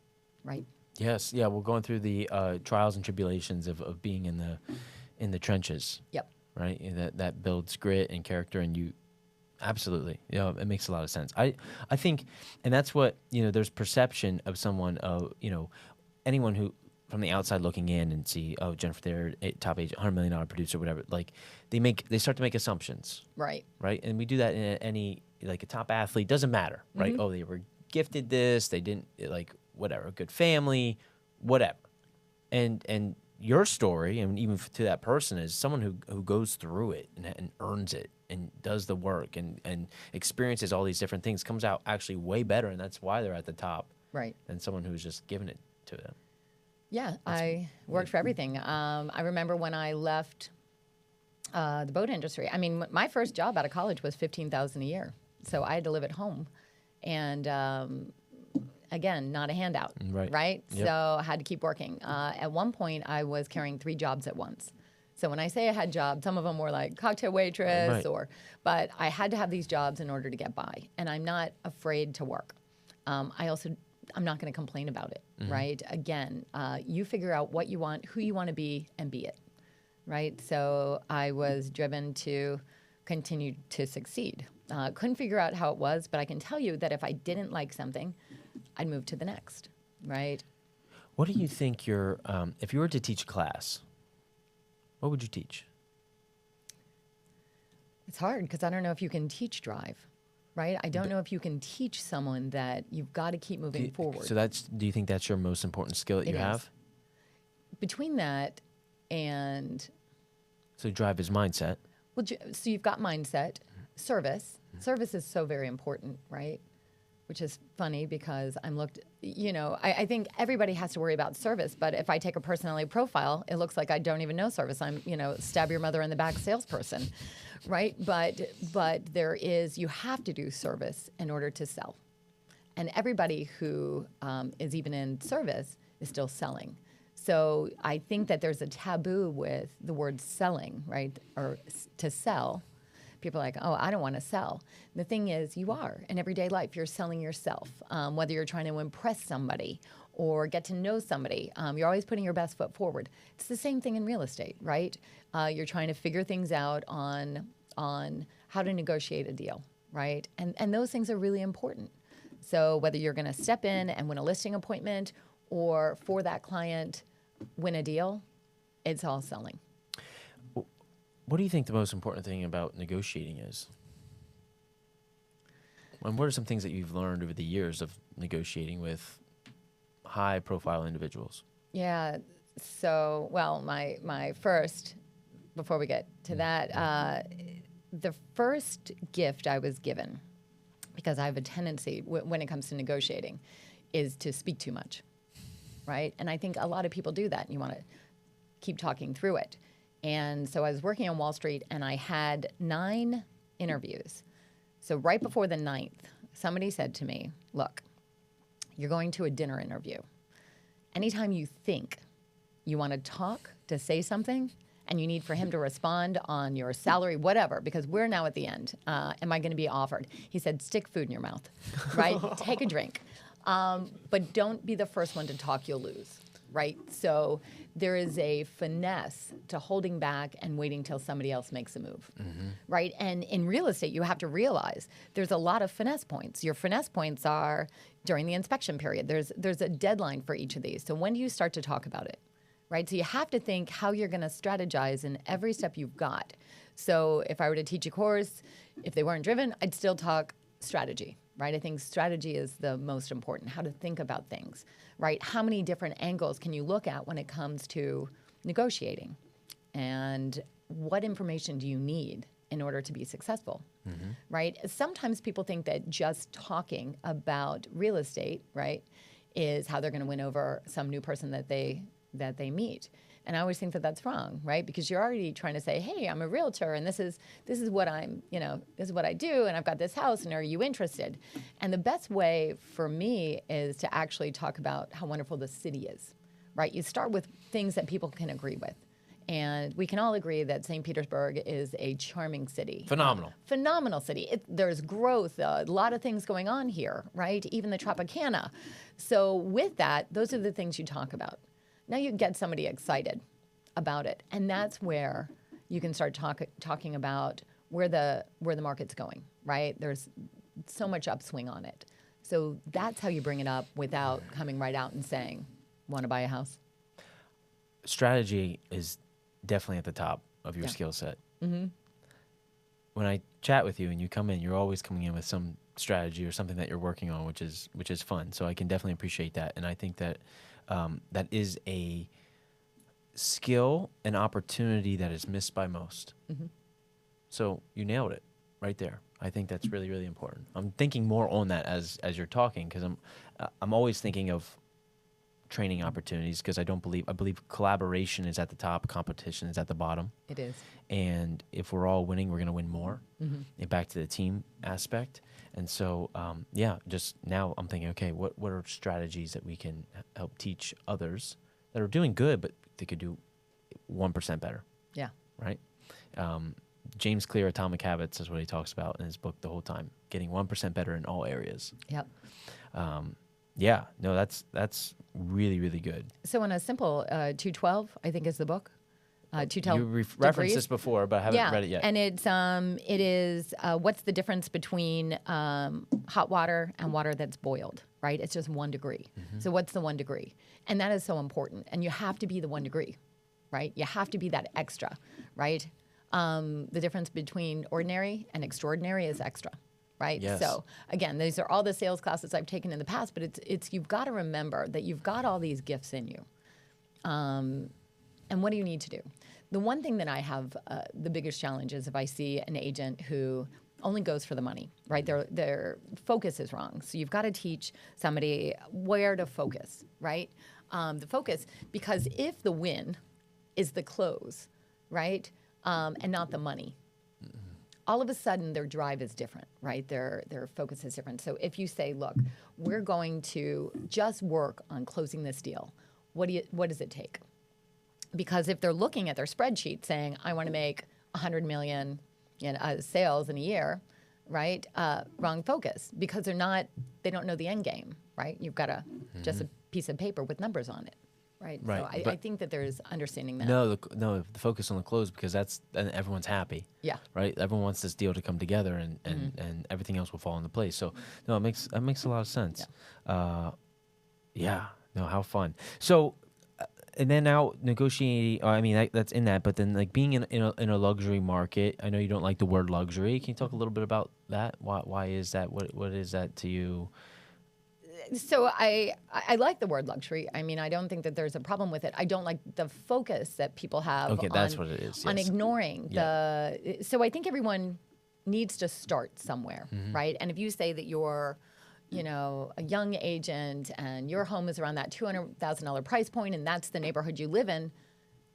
[SPEAKER 2] right?
[SPEAKER 1] Yes, yeah. We're going through the trials and tribulations of being in the trenches.
[SPEAKER 2] Yep.
[SPEAKER 1] Right. And that builds grit and character, and you absolutely. It makes a lot of sense. I think, and that's what there's perception of someone. Anyone who from the outside looking in and see, oh, Jennifer Thayer, top agent, $100 million producer, whatever. Like they start to make assumptions.
[SPEAKER 2] Right.
[SPEAKER 1] Right. And we do that in any. Like a top athlete, doesn't matter, right? Oh, they were gifted this, they didn't, like, whatever, a good family, whatever. And your story, and even to that person, is someone who goes through it and earns it and does the work and experiences all these different things, comes out actually way better, and that's why they're at the top.
[SPEAKER 2] Right.
[SPEAKER 1] Than someone who's just given it to them.
[SPEAKER 2] Yeah, I worked for everything. I remember when I left the boat industry. I mean, my first job out of college was $15,000 a year. So I had to live at home, and again, not a handout, right?
[SPEAKER 1] Yep.
[SPEAKER 2] So I had to keep working. At one point, I was carrying 3 jobs at once. So when I say I had jobs, some of them were like cocktail waitress, but I had to have these jobs in order to get by, and I'm not afraid to work. I'm not going to complain about it, right? Again, you figure out what you want, who you want to be, and be it, right? So I was driven to continue to succeed. Couldn't figure out how it was, but I can tell you that if I didn't like something, I'd move to the next, right?
[SPEAKER 1] What do you think if you were to teach a class, what would you teach?
[SPEAKER 2] It's hard because I don't know if you can teach drive, right? I don't know if you can teach someone that you've got to keep moving forward.
[SPEAKER 1] So do you think that's your most important skill that you have?
[SPEAKER 2] Between that and...
[SPEAKER 1] So drive is mindset.
[SPEAKER 2] Well, so you've got mindset, service. Service is so very important, right? Which is funny because I think everybody has to worry about service, but if I take a personality profile, it looks like I don't even know service. I'm, stab your mother in the back salesperson, right? But you have to do service in order to sell. And everybody who is even in service is still selling. So I think that there's a taboo with the word selling, right? Or to sell. People are like, oh, I don't want to sell. The thing is, you are. In everyday life, you're selling yourself. Whether you're trying to impress somebody or get to know somebody, you're always putting your best foot forward. It's the same thing in real estate, right? You're trying to figure things out on how to negotiate a deal, right? And those things are really important. So whether you're going to step in and win a listing appointment or for that client win a deal, it's all selling.
[SPEAKER 1] What do you think the most important thing about negotiating is? And what are some things that you've learned over the years of negotiating with high-profile individuals?
[SPEAKER 2] Yeah. So, well, my first, before we get to that, the first gift I was given, because I have a tendency when it comes to negotiating, is to speak too much, right? And I think a lot of people do that, and you want to keep talking through it. And so I was working on Wall Street, and I had 9 interviews. So right before the 9th, somebody said to me, look, you're going to a dinner interview. Anytime you think you want to talk, to say something, and you need for him to respond on your salary, whatever, because we're now at the end. Am I going to be offered? He said, stick food in your mouth, right? Take a drink. But don't be the first one to talk, you'll lose. Right? So there is a finesse to holding back and waiting till somebody else makes a move. Right? And in real estate, you have to realize there's a lot of finesse points. Your finesse points are during the inspection period. There's a deadline for each of these. So when do you start to talk about it? Right? So you have to think how you're going to strategize in every step you've got. So if I were to teach a course, if they weren't driven, I'd still talk strategy. Right? I think strategy is the most important, how to think about things, right? How many different angles can you look at when it comes to negotiating? And what information do you need in order to be successful, right? Sometimes people think that just talking about real estate, right, is how they're going to win over some new person that they meet. And I always think that that's wrong, right? Because you're already trying to say, hey, I'm a realtor, and this is what I'm, this is what I do, and I've got this house, and are you interested? And the best way for me is to actually talk about how wonderful the city is, right? You start with things that people can agree with. And we can all agree that St. Petersburg is a charming city.
[SPEAKER 1] Phenomenal.
[SPEAKER 2] Phenomenal city. There's growth, a lot of things going on here, right? Even the Tropicana. So with that, those are the things you talk about. Now you get somebody excited about it. And that's where you can start talking about where the market's going, right? There's so much upswing on it. So that's how you bring it up without coming right out and saying, want to buy a house?
[SPEAKER 1] Strategy is definitely at the top of your skill set.
[SPEAKER 2] Mm-hmm.
[SPEAKER 1] When I chat with you and you come in, you're always coming in with some strategy or something that you're working on, which is fun. So I can definitely appreciate that. And I think that that is a skill and opportunity that is missed by most.
[SPEAKER 2] Mm-hmm.
[SPEAKER 1] So you nailed it right there. I think that's really, really important. I'm thinking more on that as you're talking, because I'm always thinking of training opportunities, because I believe collaboration is at the top, competition is at the bottom.
[SPEAKER 2] It is.
[SPEAKER 1] And if we're all winning, we're going to win more. And back to the team aspect. And so, just now I'm thinking, okay, what are strategies that we can help teach others that are doing good, but they could do 1% better?
[SPEAKER 2] Yeah.
[SPEAKER 1] Right? James Clear, Atomic Habits, is what he talks about in his book the whole time, getting 1% better in all areas.
[SPEAKER 2] Yep.
[SPEAKER 1] That's really, really good.
[SPEAKER 2] So in a simple 212, I think is the book. 212
[SPEAKER 1] You referenced this before, but I haven't read it yet.
[SPEAKER 2] And it is what's the difference between hot water and water that's boiled, right? It's just 1 degree. So what's the 1 degree? And that is so important. And you have to be the 1 degree, right? You have to be that extra, right? The difference between ordinary and extraordinary is extra. Right.
[SPEAKER 1] Yes.
[SPEAKER 2] So again, these are all the sales classes I've taken in the past, but it's you've got to remember that you've got all these gifts in you. And what do you need to do? The one thing that I have the biggest challenge is if I see an agent who only goes for the money, right? Their focus is wrong. So you've got to teach somebody where to focus, right? The focus, because if the win is the close, right, and not the money, all of a sudden their drive is different, right? Their focus is different. So if you say, look, we're going to just work on closing this deal, what does it take? Because if they're looking at their spreadsheet saying, I want to make 100 million sales in a year, right? Wrong focus, because they don't know the end game, right? You've got just a piece of paper with numbers on it. Right. So I think that there's understanding that.
[SPEAKER 1] No, the focus on the close, because then everyone's happy. Yeah. Right. Everyone wants this deal to come together, and everything else will fall into place. So no, that makes a lot of sense. Yeah. No, how fun. So, and then now negotiating. That's in that. But then like being in a luxury market. I know you don't like the word luxury. Can you talk a little bit about that? Why is that? What is that to you?
[SPEAKER 2] So I like the word luxury. I mean, I don't think that there's a problem with it. I don't like the focus that people have
[SPEAKER 1] that's what it is.
[SPEAKER 2] On ignoring so I think everyone needs to start somewhere, right? And if you say that you're, a young agent and your home is around that $200,000 price point and that's the neighborhood you live in,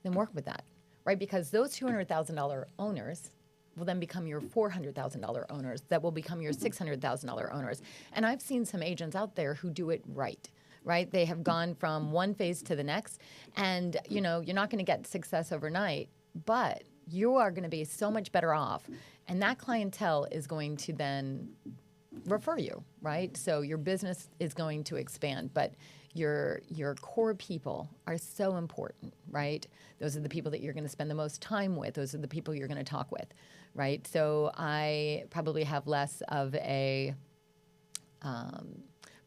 [SPEAKER 2] then work with that, right? Because those $200,000 owners will then become your $400,000 owners, that will become your $600,000 owners. And I've seen some agents out there who do it right? They have gone from one phase to the next, and you're not going to get success overnight, but you are going to be so much better off, and that clientele is going to then refer you, right? So your business is going to expand, but your core people are so important, right? Those are the people that you're going to spend the most time with. Those are the people you're going to talk with, right? So I probably have less of a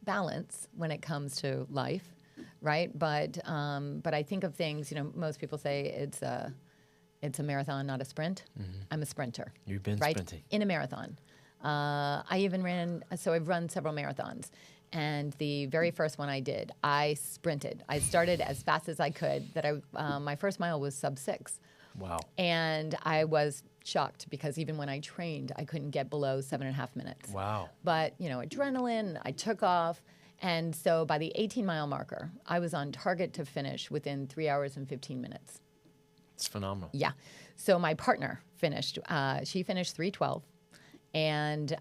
[SPEAKER 2] balance when it comes to life, right? But I think of things. Most people say it's a marathon, not a sprint. I'm a sprinter.
[SPEAKER 1] You've been sprinting
[SPEAKER 2] in a marathon. I've run several marathons. And the very first one I did, I sprinted. I started as fast as I could. My first mile was sub 6.
[SPEAKER 1] Wow.
[SPEAKER 2] And I was shocked because even when I trained, I couldn't get below 7.5 minutes.
[SPEAKER 1] Wow.
[SPEAKER 2] But, adrenaline, I took off. And so by the 18-mile marker, I was on target to finish within 3 hours and 15 minutes.
[SPEAKER 1] It's phenomenal.
[SPEAKER 2] Yeah. So my partner finished. She finished 3:12, and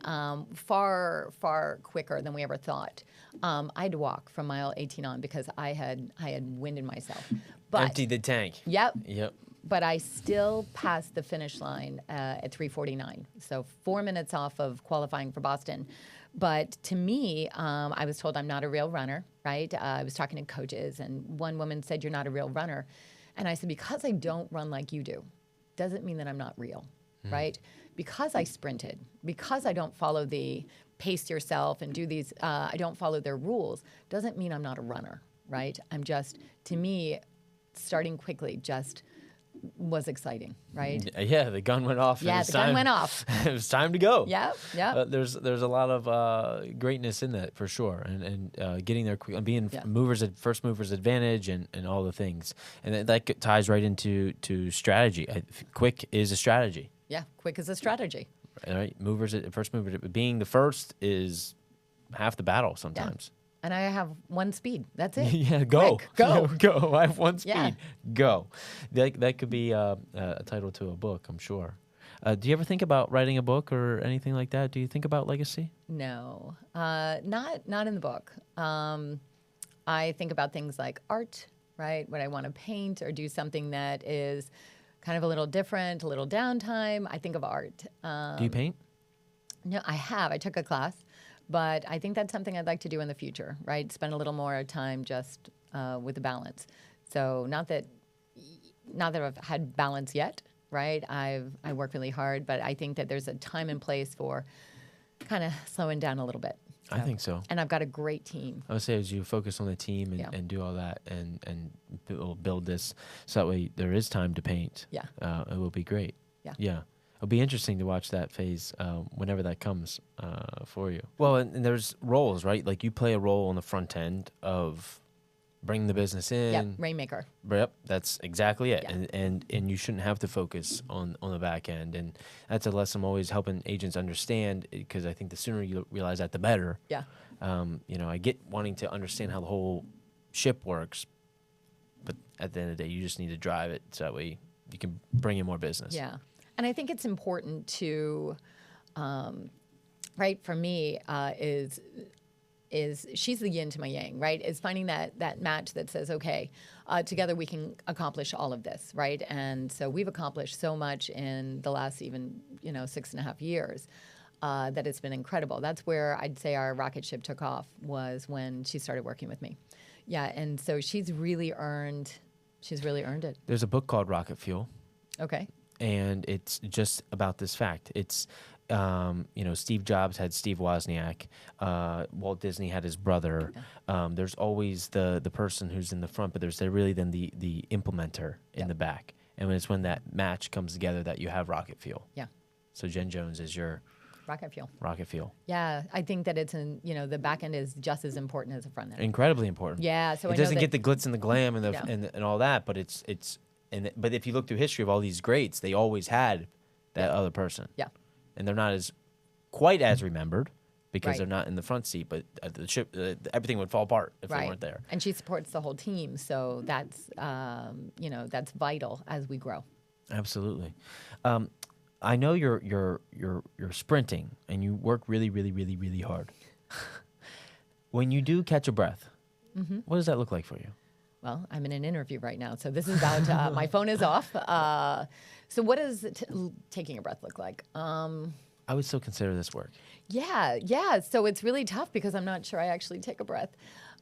[SPEAKER 2] far, far quicker than we ever thought. I had to walk from mile 18 on because I had winded myself. But
[SPEAKER 1] Emptied the tank.
[SPEAKER 2] Yep.
[SPEAKER 1] Yep.
[SPEAKER 2] But I still passed the finish line at 3:49, so 4 minutes off of qualifying for Boston. But to me, I was told I'm not a real runner, right? I was talking to coaches, and one woman said, "You're not a real runner." And I said, because I don't run like you do, doesn't mean that I'm not real, right? Because I sprinted, because I don't follow the pace yourself and do these, I don't follow their rules, doesn't mean I'm not a runner, right? I'm just, to me, starting quickly just was exciting, right?
[SPEAKER 1] Yeah, the gun went off.
[SPEAKER 2] Yeah, the gun went off.
[SPEAKER 1] It was time to go.
[SPEAKER 2] Yeah, yeah.
[SPEAKER 1] There's a lot of greatness in that for sure, and getting there quick, being first movers advantage, and all the things, and that ties right into strategy. Quick is a strategy.
[SPEAKER 2] Yeah, quick is a strategy.
[SPEAKER 1] Right, first movers. Being the first is half the battle sometimes.
[SPEAKER 2] And I have one speed. That's it.
[SPEAKER 1] Yeah, go.
[SPEAKER 2] Quick, go.
[SPEAKER 1] Go. I have one speed.
[SPEAKER 2] Yeah.
[SPEAKER 1] Go. That could be a title to a book, I'm sure. Do you ever think about writing a book or anything like that? Do you think about legacy?
[SPEAKER 2] No, not in the book. I think about things like art, right? What I want to paint or do something that is kind of a little different, a little downtime. I think of art.
[SPEAKER 1] Do you paint?
[SPEAKER 2] No, I have. I took a class. But I think that's something I'd like to do in the future, right? Spend a little more time just with the balance. So not that I've had balance yet, right? I work really hard, but I think that there's a time and place for kind of slowing down a little bit.
[SPEAKER 1] I think so.
[SPEAKER 2] And I've got a great team.
[SPEAKER 1] I would say as you focus on the team and do all that and build this, so that way there is time to paint.
[SPEAKER 2] Yeah.
[SPEAKER 1] It will be great.
[SPEAKER 2] Yeah.
[SPEAKER 1] Yeah. It'll be interesting to watch that phase whenever that comes for you. Well, and there's roles, right? Like you play a role on the front end of bringing the business in.
[SPEAKER 2] Yep, rainmaker.
[SPEAKER 1] Yep, that's exactly it.
[SPEAKER 2] Yeah.
[SPEAKER 1] And you shouldn't have to focus on the back end. And that's a lesson I'm always helping agents understand, because I think the sooner you realize that, the better.
[SPEAKER 2] Yeah.
[SPEAKER 1] I get wanting to understand how the whole ship works, but at the end of the day, you just need to drive it so that way you can bring in more business.
[SPEAKER 2] Yeah. And I think it's important to, right, for me, is she's the yin to my yang, right? Is finding that match that says, okay, together we can accomplish all of this, right? And so we've accomplished so much in the last even, 6.5 years that it's been incredible. That's where I'd say our rocket ship took off, was when she started working with me. Yeah, and so she's really earned it.
[SPEAKER 1] There's a book called Rocket Fuel.
[SPEAKER 2] Okay.
[SPEAKER 1] And it's just about this fact. It's, Steve Jobs had Steve Wozniak. Walt Disney had his brother.
[SPEAKER 2] Yeah.
[SPEAKER 1] There's always the person who's in the front, but there's really then the implementer in the back. And it's when that match comes together that you have Rocket Fuel.
[SPEAKER 2] Yeah.
[SPEAKER 1] So Jen Jones is your
[SPEAKER 2] Rocket Fuel.
[SPEAKER 1] Rocket Fuel.
[SPEAKER 2] Yeah, I think that it's the back end is just as important as the front end.
[SPEAKER 1] Incredibly important.
[SPEAKER 2] Yeah. So
[SPEAKER 1] it doesn't get the glitz and the glam and all that, but but if you look through history of all these greats, they always had that other person.
[SPEAKER 2] Yeah.
[SPEAKER 1] And they're not quite as remembered because
[SPEAKER 2] Right.
[SPEAKER 1] they're not in the front seat, but the ship, everything would fall apart if they weren't there.
[SPEAKER 2] And she supports the whole team, so that's that's vital as we grow.
[SPEAKER 1] Absolutely. I know you're sprinting and you work really, really, really, really hard. When you do catch a breath, what does that look like for you?
[SPEAKER 2] Well, I'm in an interview right now, so this is about my phone is off. So what does taking a breath look like?
[SPEAKER 1] I would still consider this work.
[SPEAKER 2] Yeah. So it's really tough because I'm not sure I actually take a breath.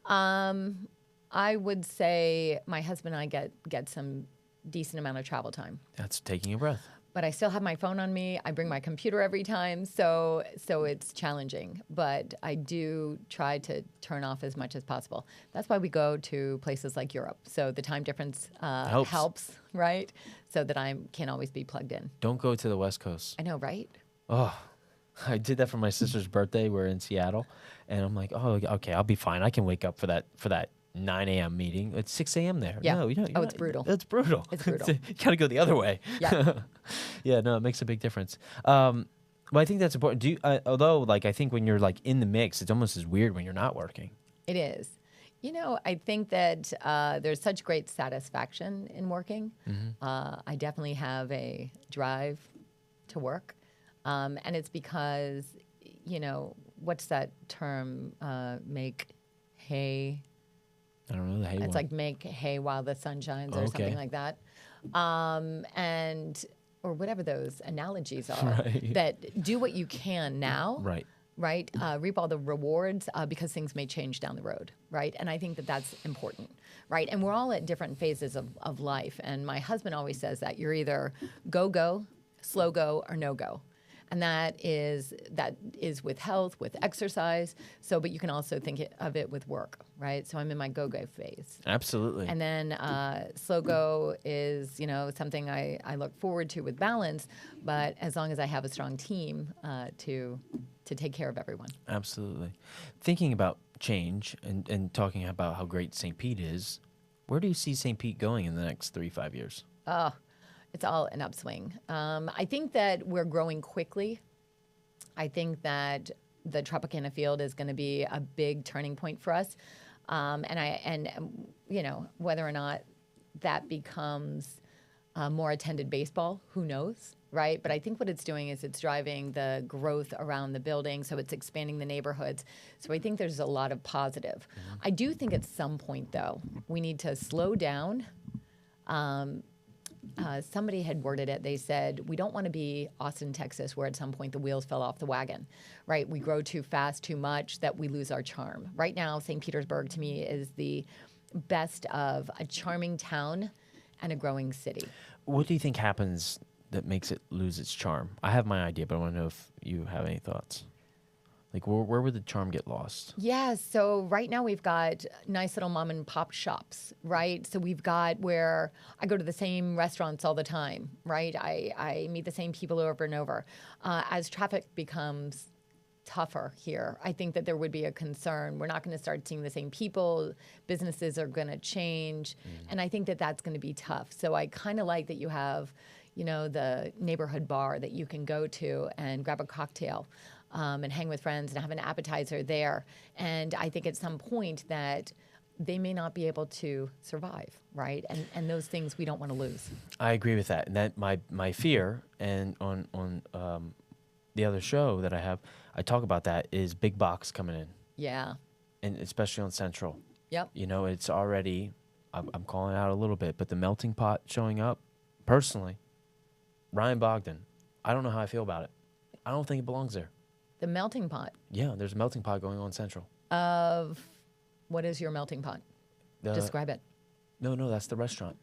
[SPEAKER 2] I would say my husband and I get some decent amount of travel time.
[SPEAKER 1] That's taking a breath.
[SPEAKER 2] But I still have my phone on me. I bring my computer every time, so it's challenging. But I do try to turn off as much as possible. That's why we go to places like Europe. So the time difference helps, right? So that I can always be plugged in.
[SPEAKER 1] Don't go to the West Coast.
[SPEAKER 2] I know, right?
[SPEAKER 1] Oh, I did that for my sister's birthday. We're in Seattle, and I'm like, oh, okay, I'll be fine. I can wake up for that 9 a.m. meeting. It's 6 a.m. there.
[SPEAKER 2] Yeah.
[SPEAKER 1] No,
[SPEAKER 2] It's brutal.
[SPEAKER 1] It's brutal.
[SPEAKER 2] It's brutal.
[SPEAKER 1] You got to go the other way.
[SPEAKER 2] Yeah.
[SPEAKER 1] Yeah, no, it makes a big difference. Well, I think that's important. Although, like, I think when you're like in the mix, it's almost as weird when you're not working.
[SPEAKER 2] It is. I think that there's such great satisfaction in working. I definitely have a drive to work. And it's because, what's that term? Make hay.
[SPEAKER 1] I don't know the hay
[SPEAKER 2] It's
[SPEAKER 1] one.
[SPEAKER 2] like make hay while the sun shines or something like that. Or whatever those analogies are, that do what you can now. Right? Reap all the rewards because things may change down the road, right? And I think that that's important, right? And we're all at different phases of life. And my husband always says that you're either go, slow go, or no go. And that is with health, with exercise. But you can also think of it with work, right? So I'm in my go phase.
[SPEAKER 1] Absolutely.
[SPEAKER 2] And then slow go is, something I look forward to with balance. But as long as I have a strong team to take care of everyone.
[SPEAKER 1] Absolutely. Thinking about change and talking about how great St. Pete is, where do you see St. Pete going in the next 3-5 years?
[SPEAKER 2] It's all an upswing. I think that we're growing quickly. I think that the Tropicana field is going to be a big turning point for us. Whether or not that becomes more attended baseball, who knows, right? But I think what it's doing is it's driving the growth around the building, so it's expanding the neighborhoods. So I think there's a lot of positive. I do think at some point, though, we need to slow down. Somebody had worded it. They said, we don't want to be Austin, Texas, where at some point the wheels fell off the wagon, right? We grow too fast, too much, that we lose our charm. Right now, St. Petersburg, to me, is the best of a charming town and a growing city.
[SPEAKER 1] What do you think happens that makes it lose its charm? I have my idea, but I want to know if you have any thoughts. Like, where would the charm get lost?
[SPEAKER 2] Yeah, so right now we've got nice little mom and pop shops, right? So we've got where I go to the same restaurants all the time, right? I meet the same people over and over. As traffic becomes tougher here, I think that there would be a concern. We're not going to start seeing the same people. Businesses are going to change. And I think that that's going to be tough. So I kind of like that you have, the neighborhood bar that you can go to and grab a cocktail. And hang with friends and have an appetizer there. And I think at some point that they may not be able to survive, right? And those things we don't want to lose.
[SPEAKER 1] I agree with that. And that my fear, and on the other show that I have, I talk about that, is big box coming in.
[SPEAKER 2] Yeah.
[SPEAKER 1] And especially on Central.
[SPEAKER 2] Yep.
[SPEAKER 1] It's already, I'm calling out a little bit, but the melting pot showing up, personally, Ryan Bogdan, I don't know how I feel about it. I don't think it belongs there.
[SPEAKER 2] The melting pot.
[SPEAKER 1] Yeah, there's a melting pot going on Central.
[SPEAKER 2] What is your melting pot? Describe it.
[SPEAKER 1] No, that's the restaurant.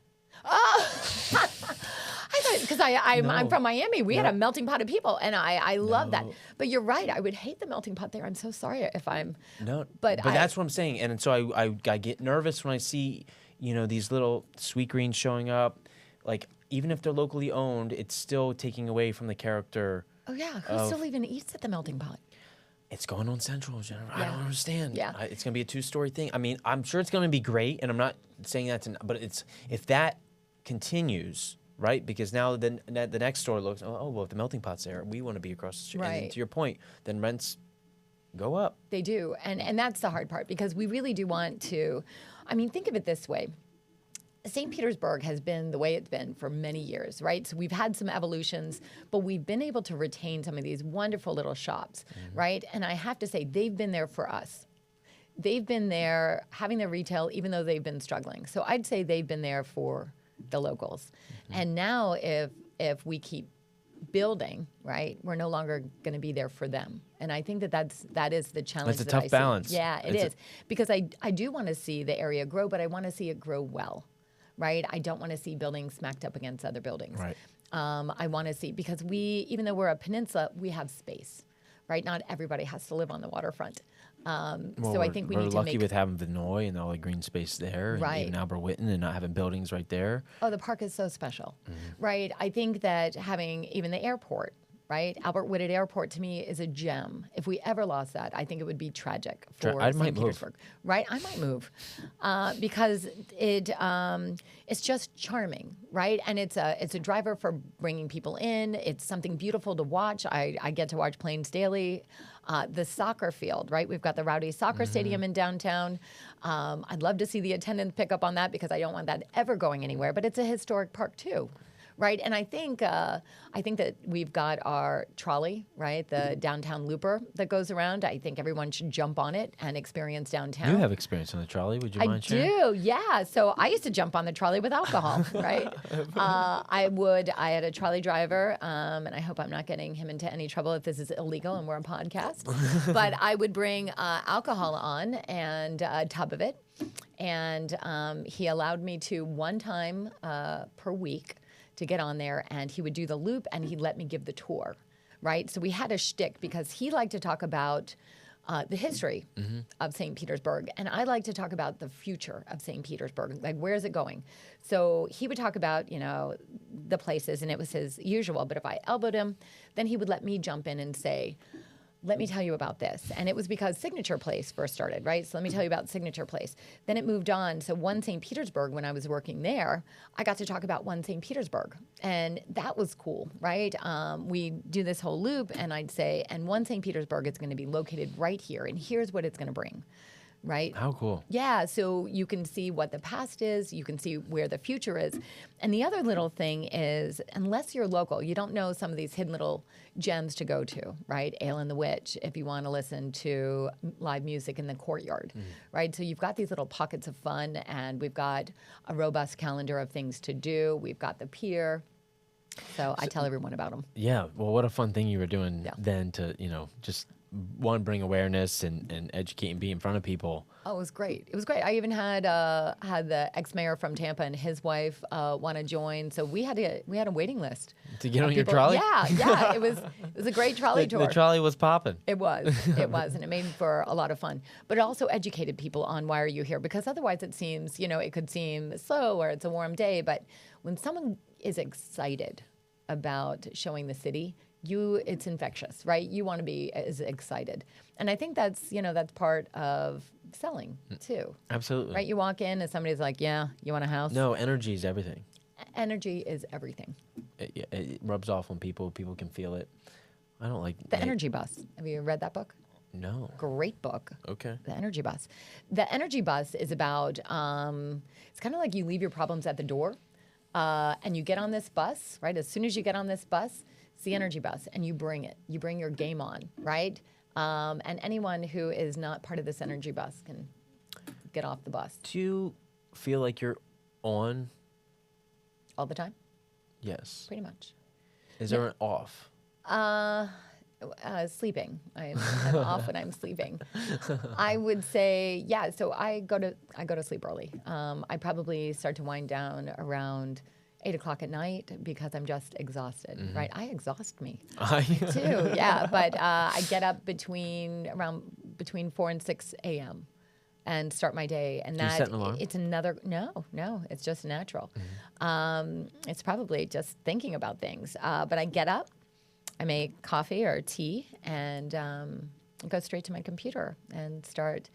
[SPEAKER 2] Oh! I thought, because I'm from Miami. We had a melting pot of people, and I love that. But you're right. I would hate the melting pot there. I'm so sorry if I'm...
[SPEAKER 1] No, but that's what I'm saying. And so I get nervous when I see, these little sweet greens showing up. Like, even if they're locally owned, it's still taking away from the character.
[SPEAKER 2] Oh, yeah. Who still even eats at the melting pot?
[SPEAKER 1] It's going on Central, Jennifer.
[SPEAKER 2] Yeah.
[SPEAKER 1] I don't understand.
[SPEAKER 2] Yeah.
[SPEAKER 1] It's going to be a 2-story thing. I mean, I'm sure it's going to be great, and I'm not saying that but if that continues, right? Because now the next store looks, well, if the melting pot's there, we want to be across the street.
[SPEAKER 2] Right.
[SPEAKER 1] And to your point, then rents go up.
[SPEAKER 2] They do. And that's the hard part, because we really do want to, think of it this way. St. Petersburg has been the way it's been for many years, right? So we've had some evolutions, but we've been able to retain some of these wonderful little shops, right? And I have to say, they've been there for us. They've been there having their retail, even though they've been struggling. So I'd say they've been there for the locals. And now if we keep building, right, we're no longer going to be there for them. And I think that is the challenge.
[SPEAKER 1] It's a tough balance.
[SPEAKER 2] Yeah, it is. Because I do want to see the area grow, but I want to see it grow well. Right? I don't want to see buildings smacked up against other buildings.
[SPEAKER 1] Right.
[SPEAKER 2] I want to see, because even though we're a peninsula, we have space, right? Not everybody has to live on the waterfront. So I think we need to make... We're
[SPEAKER 1] lucky with having Vinoy and all the green space there,
[SPEAKER 2] right.
[SPEAKER 1] And even Albert Whitten, and not having buildings right there.
[SPEAKER 2] Oh, the park is so special, right? I think that having even the airport, right? Albert Whitted Airport to me is a gem. If we ever lost that, I think it would be tragic for
[SPEAKER 1] I
[SPEAKER 2] St.
[SPEAKER 1] might move.
[SPEAKER 2] Petersburg. Right? I might move because it's just charming, right? And it's a driver for bringing people in. It's something beautiful to watch. I get to watch planes daily. The soccer field, right? We've got the Rowdy Soccer Stadium in downtown. I'd love to see the attendance pick up on that because I don't want that ever going anywhere. But it's a historic park too. Right, and I think that we've got our trolley, right, the downtown looper that goes around. I think everyone should jump on it and experience downtown.
[SPEAKER 1] You have experience on the trolley. Would you mind sharing?
[SPEAKER 2] I do, yeah. So I used to jump on the trolley with alcohol, right? I had a trolley driver, and I hope I'm not getting him into any trouble if this is illegal and we're a podcast. But I would bring alcohol on and a tub of it, and he allowed me to one time per week to get on there, and he would do the loop, and he'd let me give the tour, right? So we had a shtick because he liked to talk about the history of St. Petersburg, and I like to talk about the future of St. Petersburg, like where is it going? So he would talk about, the places, and it was his usual, but if I elbowed him, then he would let me jump in and say, let me tell you about this. And it was because Signature Place first started, right? So let me tell you about Signature Place. Then it moved on. So One St. Petersburg, when I was working there, I got to talk about One St. Petersburg. And that was cool, right? We do this whole loop, and I'd say, and One St. Petersburg is going to be located right here, and here's what it's going to bring. Right?
[SPEAKER 1] How cool.
[SPEAKER 2] Yeah, so you can see what the past is, you can see where the future is. And the other little thing is, unless you're local, you don't know some of these hidden little gems to go to, right? Ale and the Witch, if you want to listen to live music in the courtyard, right? So you've got these little pockets of fun, and we've got a robust calendar of things to do. We've got the pier. So I tell everyone about them.
[SPEAKER 1] Yeah, well, what a fun thing you were doing then to, just bring awareness and educate and be in front of people.
[SPEAKER 2] Oh, it was great. It was great. I even had the ex-mayor from Tampa and his wife want to join. So we had a waiting list
[SPEAKER 1] to get on your trolley.
[SPEAKER 2] Yeah. It was a great trolley tour.
[SPEAKER 1] The trolley was popping.
[SPEAKER 2] It was, and it made for a lot of fun. But it also educated people on why are you here, because otherwise it seems it could seem slow or it's a warm day. But when someone is excited about showing the city, it's infectious, right? You want to be as excited. And I think that's part of selling too.
[SPEAKER 1] Absolutely.
[SPEAKER 2] Right? You walk in and somebody's like, yeah, you want a house?
[SPEAKER 1] No, energy is everything.
[SPEAKER 2] Energy is everything.
[SPEAKER 1] It rubs off on people. People can feel it. I don't like...
[SPEAKER 2] The Energy Bus. Have you read that book?
[SPEAKER 1] No.
[SPEAKER 2] Great book.
[SPEAKER 1] Okay.
[SPEAKER 2] The Energy Bus. The Energy Bus is about, it's kind of like you leave your problems at the door and you get on this bus, right? As soon as you get on this bus, it's the Energy Bus, and you bring it. You bring your game on, right? And anyone who is not part of this Energy Bus can get off the bus.
[SPEAKER 1] Do you feel like you're on?
[SPEAKER 2] All the time?
[SPEAKER 1] Yes.
[SPEAKER 2] Pretty much.
[SPEAKER 1] Is there an off?
[SPEAKER 2] Sleeping. I'm off when I'm sleeping. I would say, yeah. So I go to sleep early. I probably start to wind down around 8 o'clock at night because I'm just exhausted. Right? I exhaust me too. Yeah, but I get up between 4 and 6 a.m. and start my day, and
[SPEAKER 1] Do you set an alarm?
[SPEAKER 2] It's another no. It's just natural. It's probably just thinking about things. But I get up. I make coffee or tea and go straight to my computer and start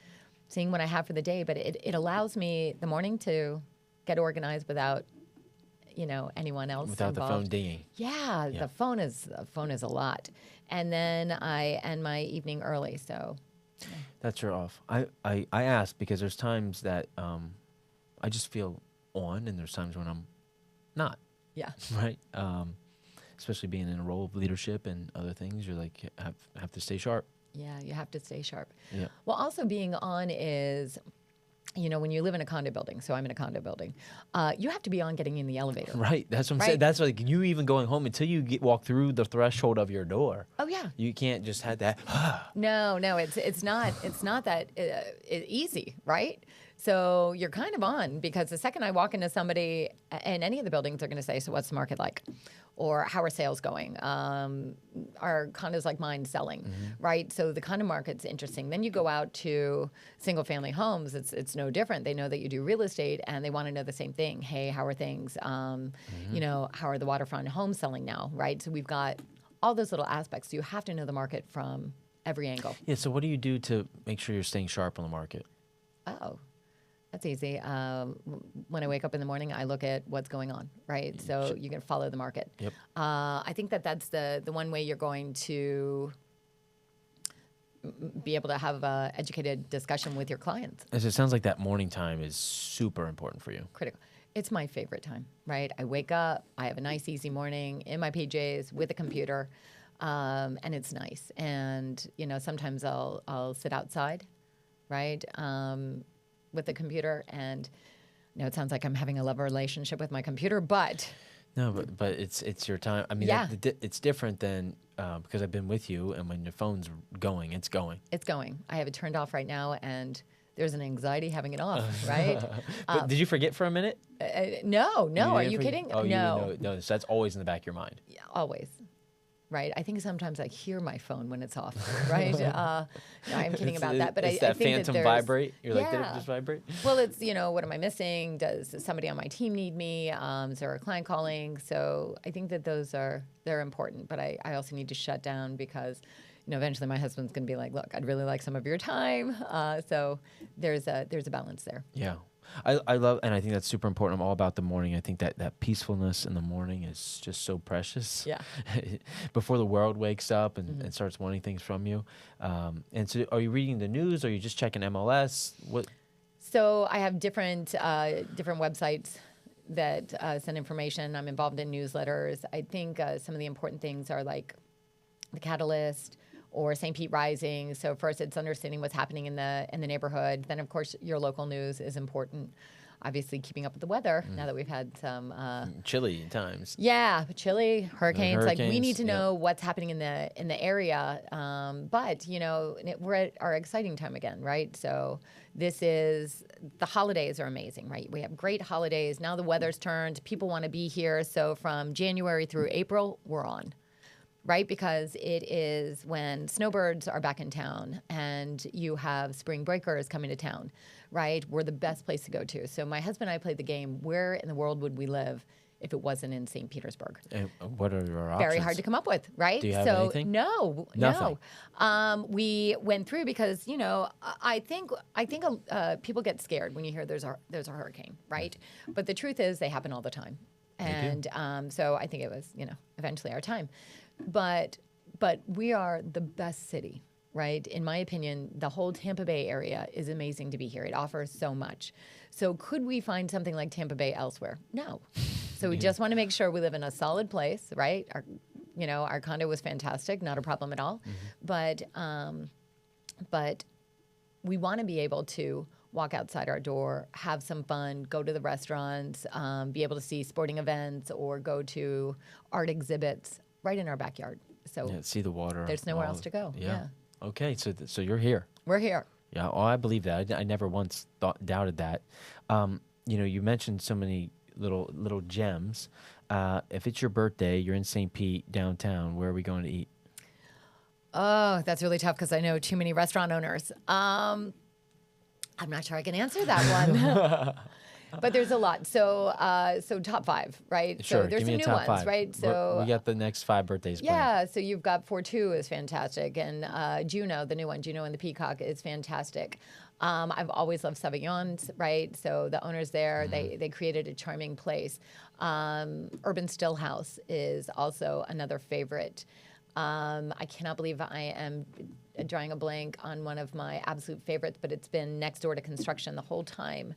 [SPEAKER 2] seeing what I have for the day. But it allows me the morning to get organized without anyone else
[SPEAKER 1] without
[SPEAKER 2] involved.
[SPEAKER 1] the phone dinging.
[SPEAKER 2] Yeah, the phone is a lot. And then I end my evening early. So
[SPEAKER 1] That's your off. I ask because there's times that I just feel on, and there's times when I'm not.
[SPEAKER 2] yeah.
[SPEAKER 1] Right. Especially being in a role of leadership and other things, you're like have to stay sharp.
[SPEAKER 2] Yeah, you have to stay sharp.
[SPEAKER 1] Yeah.
[SPEAKER 2] Well, also being on is, when you live in a condo building, so I'm in a condo building, you have to be on getting in the elevator.
[SPEAKER 1] Right. That's what I'm
[SPEAKER 2] Right.
[SPEAKER 1] saying. That's like you even going home until you walk through the threshold of your door.
[SPEAKER 2] Oh, yeah.
[SPEAKER 1] You can't just have that.
[SPEAKER 2] No, it's not that easy, right? So you're kind of on because the second I walk into somebody in any of the buildings, they're going to say, so what's the market like? Or how are sales going? Are condos like mine selling, right? So the condo market's interesting. Then you go out to single family homes. It's no different. They know that you do real estate and they want to know the same thing. Hey, how are things? How are the waterfront homes selling now, right? So we've got all those little aspects. You have to know the market from every angle.
[SPEAKER 1] Yeah. So what do you do to make sure you're staying sharp on the market?
[SPEAKER 2] Oh, that's easy. When I wake up in the morning, I look at what's going on, right? So you can follow the market.
[SPEAKER 1] Yep.
[SPEAKER 2] I think that's the one way you're going to be able to have an educated discussion with your clients.
[SPEAKER 1] As it sounds like that morning time is super important for you.
[SPEAKER 2] Critical. It's my favorite time, right? I wake up, I have a nice, easy morning in my PJs with a computer, and it's nice. And, sometimes I'll sit outside, right, with the computer. And, it sounds like I'm having a love relationship with my computer, but...
[SPEAKER 1] No, but it's your time. I mean,
[SPEAKER 2] Yeah.
[SPEAKER 1] It's different than because I've been with you, and when your phone's going, it's going.
[SPEAKER 2] It's going. I have it turned off right now, and there's an anxiety having it off, right?
[SPEAKER 1] But did you forget for a minute?
[SPEAKER 2] No. Are you kidding?
[SPEAKER 1] Oh,
[SPEAKER 2] no.
[SPEAKER 1] No. So that's always in the back of your mind.
[SPEAKER 2] Yeah, always. Right. I think sometimes I hear my phone when it's off. Right. No, I'm kidding about that. But
[SPEAKER 1] it's
[SPEAKER 2] I
[SPEAKER 1] that
[SPEAKER 2] think
[SPEAKER 1] phantom
[SPEAKER 2] that
[SPEAKER 1] vibrate. You're like, did it
[SPEAKER 2] Yeah.
[SPEAKER 1] just vibrate?
[SPEAKER 2] Well, it's, what am I missing? Does somebody on my team need me? Is there a client calling? So I think that they're important. But I also need to shut down because, eventually my husband's going to be like, look, I'd really like some of your time. So there's a balance there.
[SPEAKER 1] Yeah. I love, and I think that's super important. I'm all about the morning. I think that peacefulness in the morning is just so precious.
[SPEAKER 2] Yeah.
[SPEAKER 1] Before the world wakes up and starts wanting things from you. And so are you reading the news? Or are you just checking MLS? What?
[SPEAKER 2] So I have different websites that send information. I'm involved in newsletters. I think some of the important things are like the Catalyst or St. Pete Rising. So first, it's understanding what's happening in the neighborhood. Then, of course, your local news is important. Obviously, keeping up with the weather. Now that we've had some
[SPEAKER 1] Chilly times.
[SPEAKER 2] Yeah, chilly hurricanes. Like we need to know
[SPEAKER 1] yeah.
[SPEAKER 2] what's happening in the area. But we're at our exciting time again, right? So the holidays are amazing, right? We have great holidays. Now the weather's turned. People want to be here. So from January through April, we're on. Right, because it is when snowbirds are back in town and you have spring breakers coming to town, right? We're the best place to go to. So my husband and I played the game, where in the world would we live if it wasn't in St. Petersburg?
[SPEAKER 1] And what are your options?
[SPEAKER 2] Very hard to come up with, right?
[SPEAKER 1] Do you have anything?
[SPEAKER 2] No. We went through because I think people get scared when you hear there's a hurricane, right? But the truth is they happen all the time, and so I think it was eventually our time. But we are the best city, right? In my opinion, the whole Tampa Bay area is amazing to be here. It offers so much. So could we find something like Tampa Bay elsewhere? No. So we just want to make sure we live in a solid place, right? Our condo was fantastic, not a problem at all. But we want to be able to walk outside our door, have some fun, go to the restaurants, be able to see sporting events or go to art exhibits right in our backyard. So
[SPEAKER 1] see the water.
[SPEAKER 2] There's nowhere else to go. Yeah.
[SPEAKER 1] Okay, so you're here.
[SPEAKER 2] We're here.
[SPEAKER 1] Yeah, well, I believe that. I never once doubted that. You mentioned so many little gems. If it's your birthday, you're in St. Pete downtown. Where are we going to eat?
[SPEAKER 2] Oh, that's really tough because I know too many restaurant owners. I'm not sure I can answer that one. But there's a lot. So top 5, right?
[SPEAKER 1] Sure.
[SPEAKER 2] So there's
[SPEAKER 1] Give me
[SPEAKER 2] some
[SPEAKER 1] a
[SPEAKER 2] new
[SPEAKER 1] top
[SPEAKER 2] ones,
[SPEAKER 1] 5.
[SPEAKER 2] right? So
[SPEAKER 1] we got the next 5 birthdays planned.
[SPEAKER 2] Yeah, so you've got 4-2 is fantastic, and Juno, the new one, Juno and the Peacock is fantastic. I've always loved Sauvigons, right? So the owners there, they created a charming place. Urban Stillhouse is also another favorite. I cannot believe I am drawing a blank on one of my absolute favorites, but it's been next door to construction the whole time.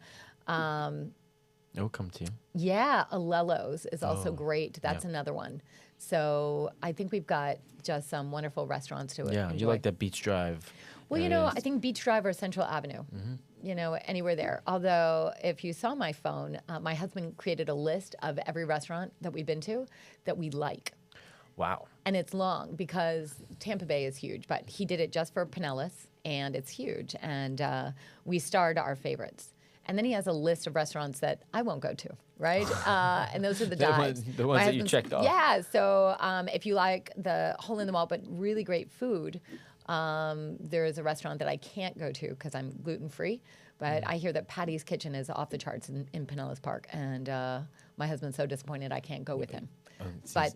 [SPEAKER 1] It'll come to you.
[SPEAKER 2] Yeah, Alello's is also great. That's another one. So I think we've got just some wonderful restaurants to enjoy.
[SPEAKER 1] Yeah, you like that Beach Drive.
[SPEAKER 2] Well, I think Beach Drive or Central Avenue, anywhere there. Although if you saw my phone, my husband created a list of every restaurant that we've been to that we like.
[SPEAKER 1] Wow.
[SPEAKER 2] And it's long because Tampa Bay is huge, but he did it just for Pinellas, and it's huge. And we starred our favorites. And then he has a list of restaurants that I won't go to, right? And those are the dives.
[SPEAKER 1] The ones that you checked off.
[SPEAKER 2] Yeah. So if you like the hole in the wall, but really great food, there is a restaurant that I can't go to because I'm gluten-free. But I hear that Patty's Kitchen is off the charts in Pinellas Park. And my husband's so disappointed I can't go with him. But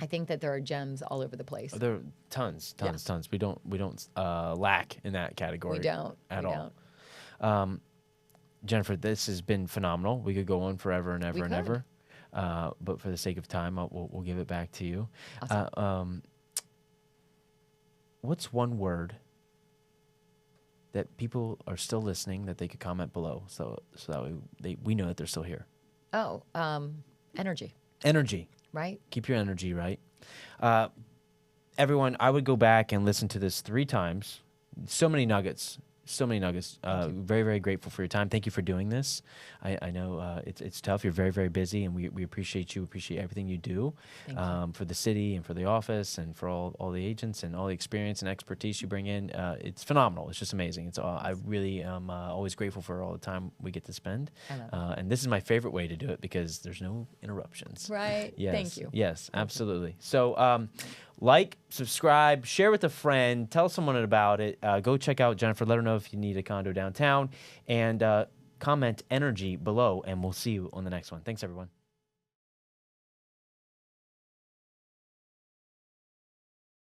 [SPEAKER 2] I think that there are gems all over the place.
[SPEAKER 1] There are tons. We don't lack in that category.
[SPEAKER 2] We don't
[SPEAKER 1] at
[SPEAKER 2] we
[SPEAKER 1] all.
[SPEAKER 2] Don't.
[SPEAKER 1] Jennifer, this has been phenomenal. We could go on forever and ever
[SPEAKER 2] We
[SPEAKER 1] and
[SPEAKER 2] could.
[SPEAKER 1] ever. But for the sake of time, we'll give it back to you.
[SPEAKER 2] Awesome.
[SPEAKER 1] What's one word that people are still listening that they could comment below, so that we know that they're still here?
[SPEAKER 2] Oh, energy,
[SPEAKER 1] Energy.
[SPEAKER 2] right?
[SPEAKER 1] Keep your energy right. Everyone, I would go back and listen to this 3 times. So many nuggets. Very, very grateful for your time. Thank you for doing this. I know it's tough. You're very, very busy, and we appreciate you. Appreciate everything you do for the city and for the office and for all the agents and all the experience and expertise you bring in. It's phenomenal. It's just amazing. I really am always grateful for all the time we get to spend. And this is my favorite way to do it because there's no interruptions.
[SPEAKER 2] Right.
[SPEAKER 1] Yes.
[SPEAKER 2] Thank you.
[SPEAKER 1] Yes, absolutely. So like, subscribe, share with a friend, tell someone about it. Go check out Jennifer. Let her know if you need a condo downtown. And comment energy below, and we'll see you on the next one. Thanks, everyone.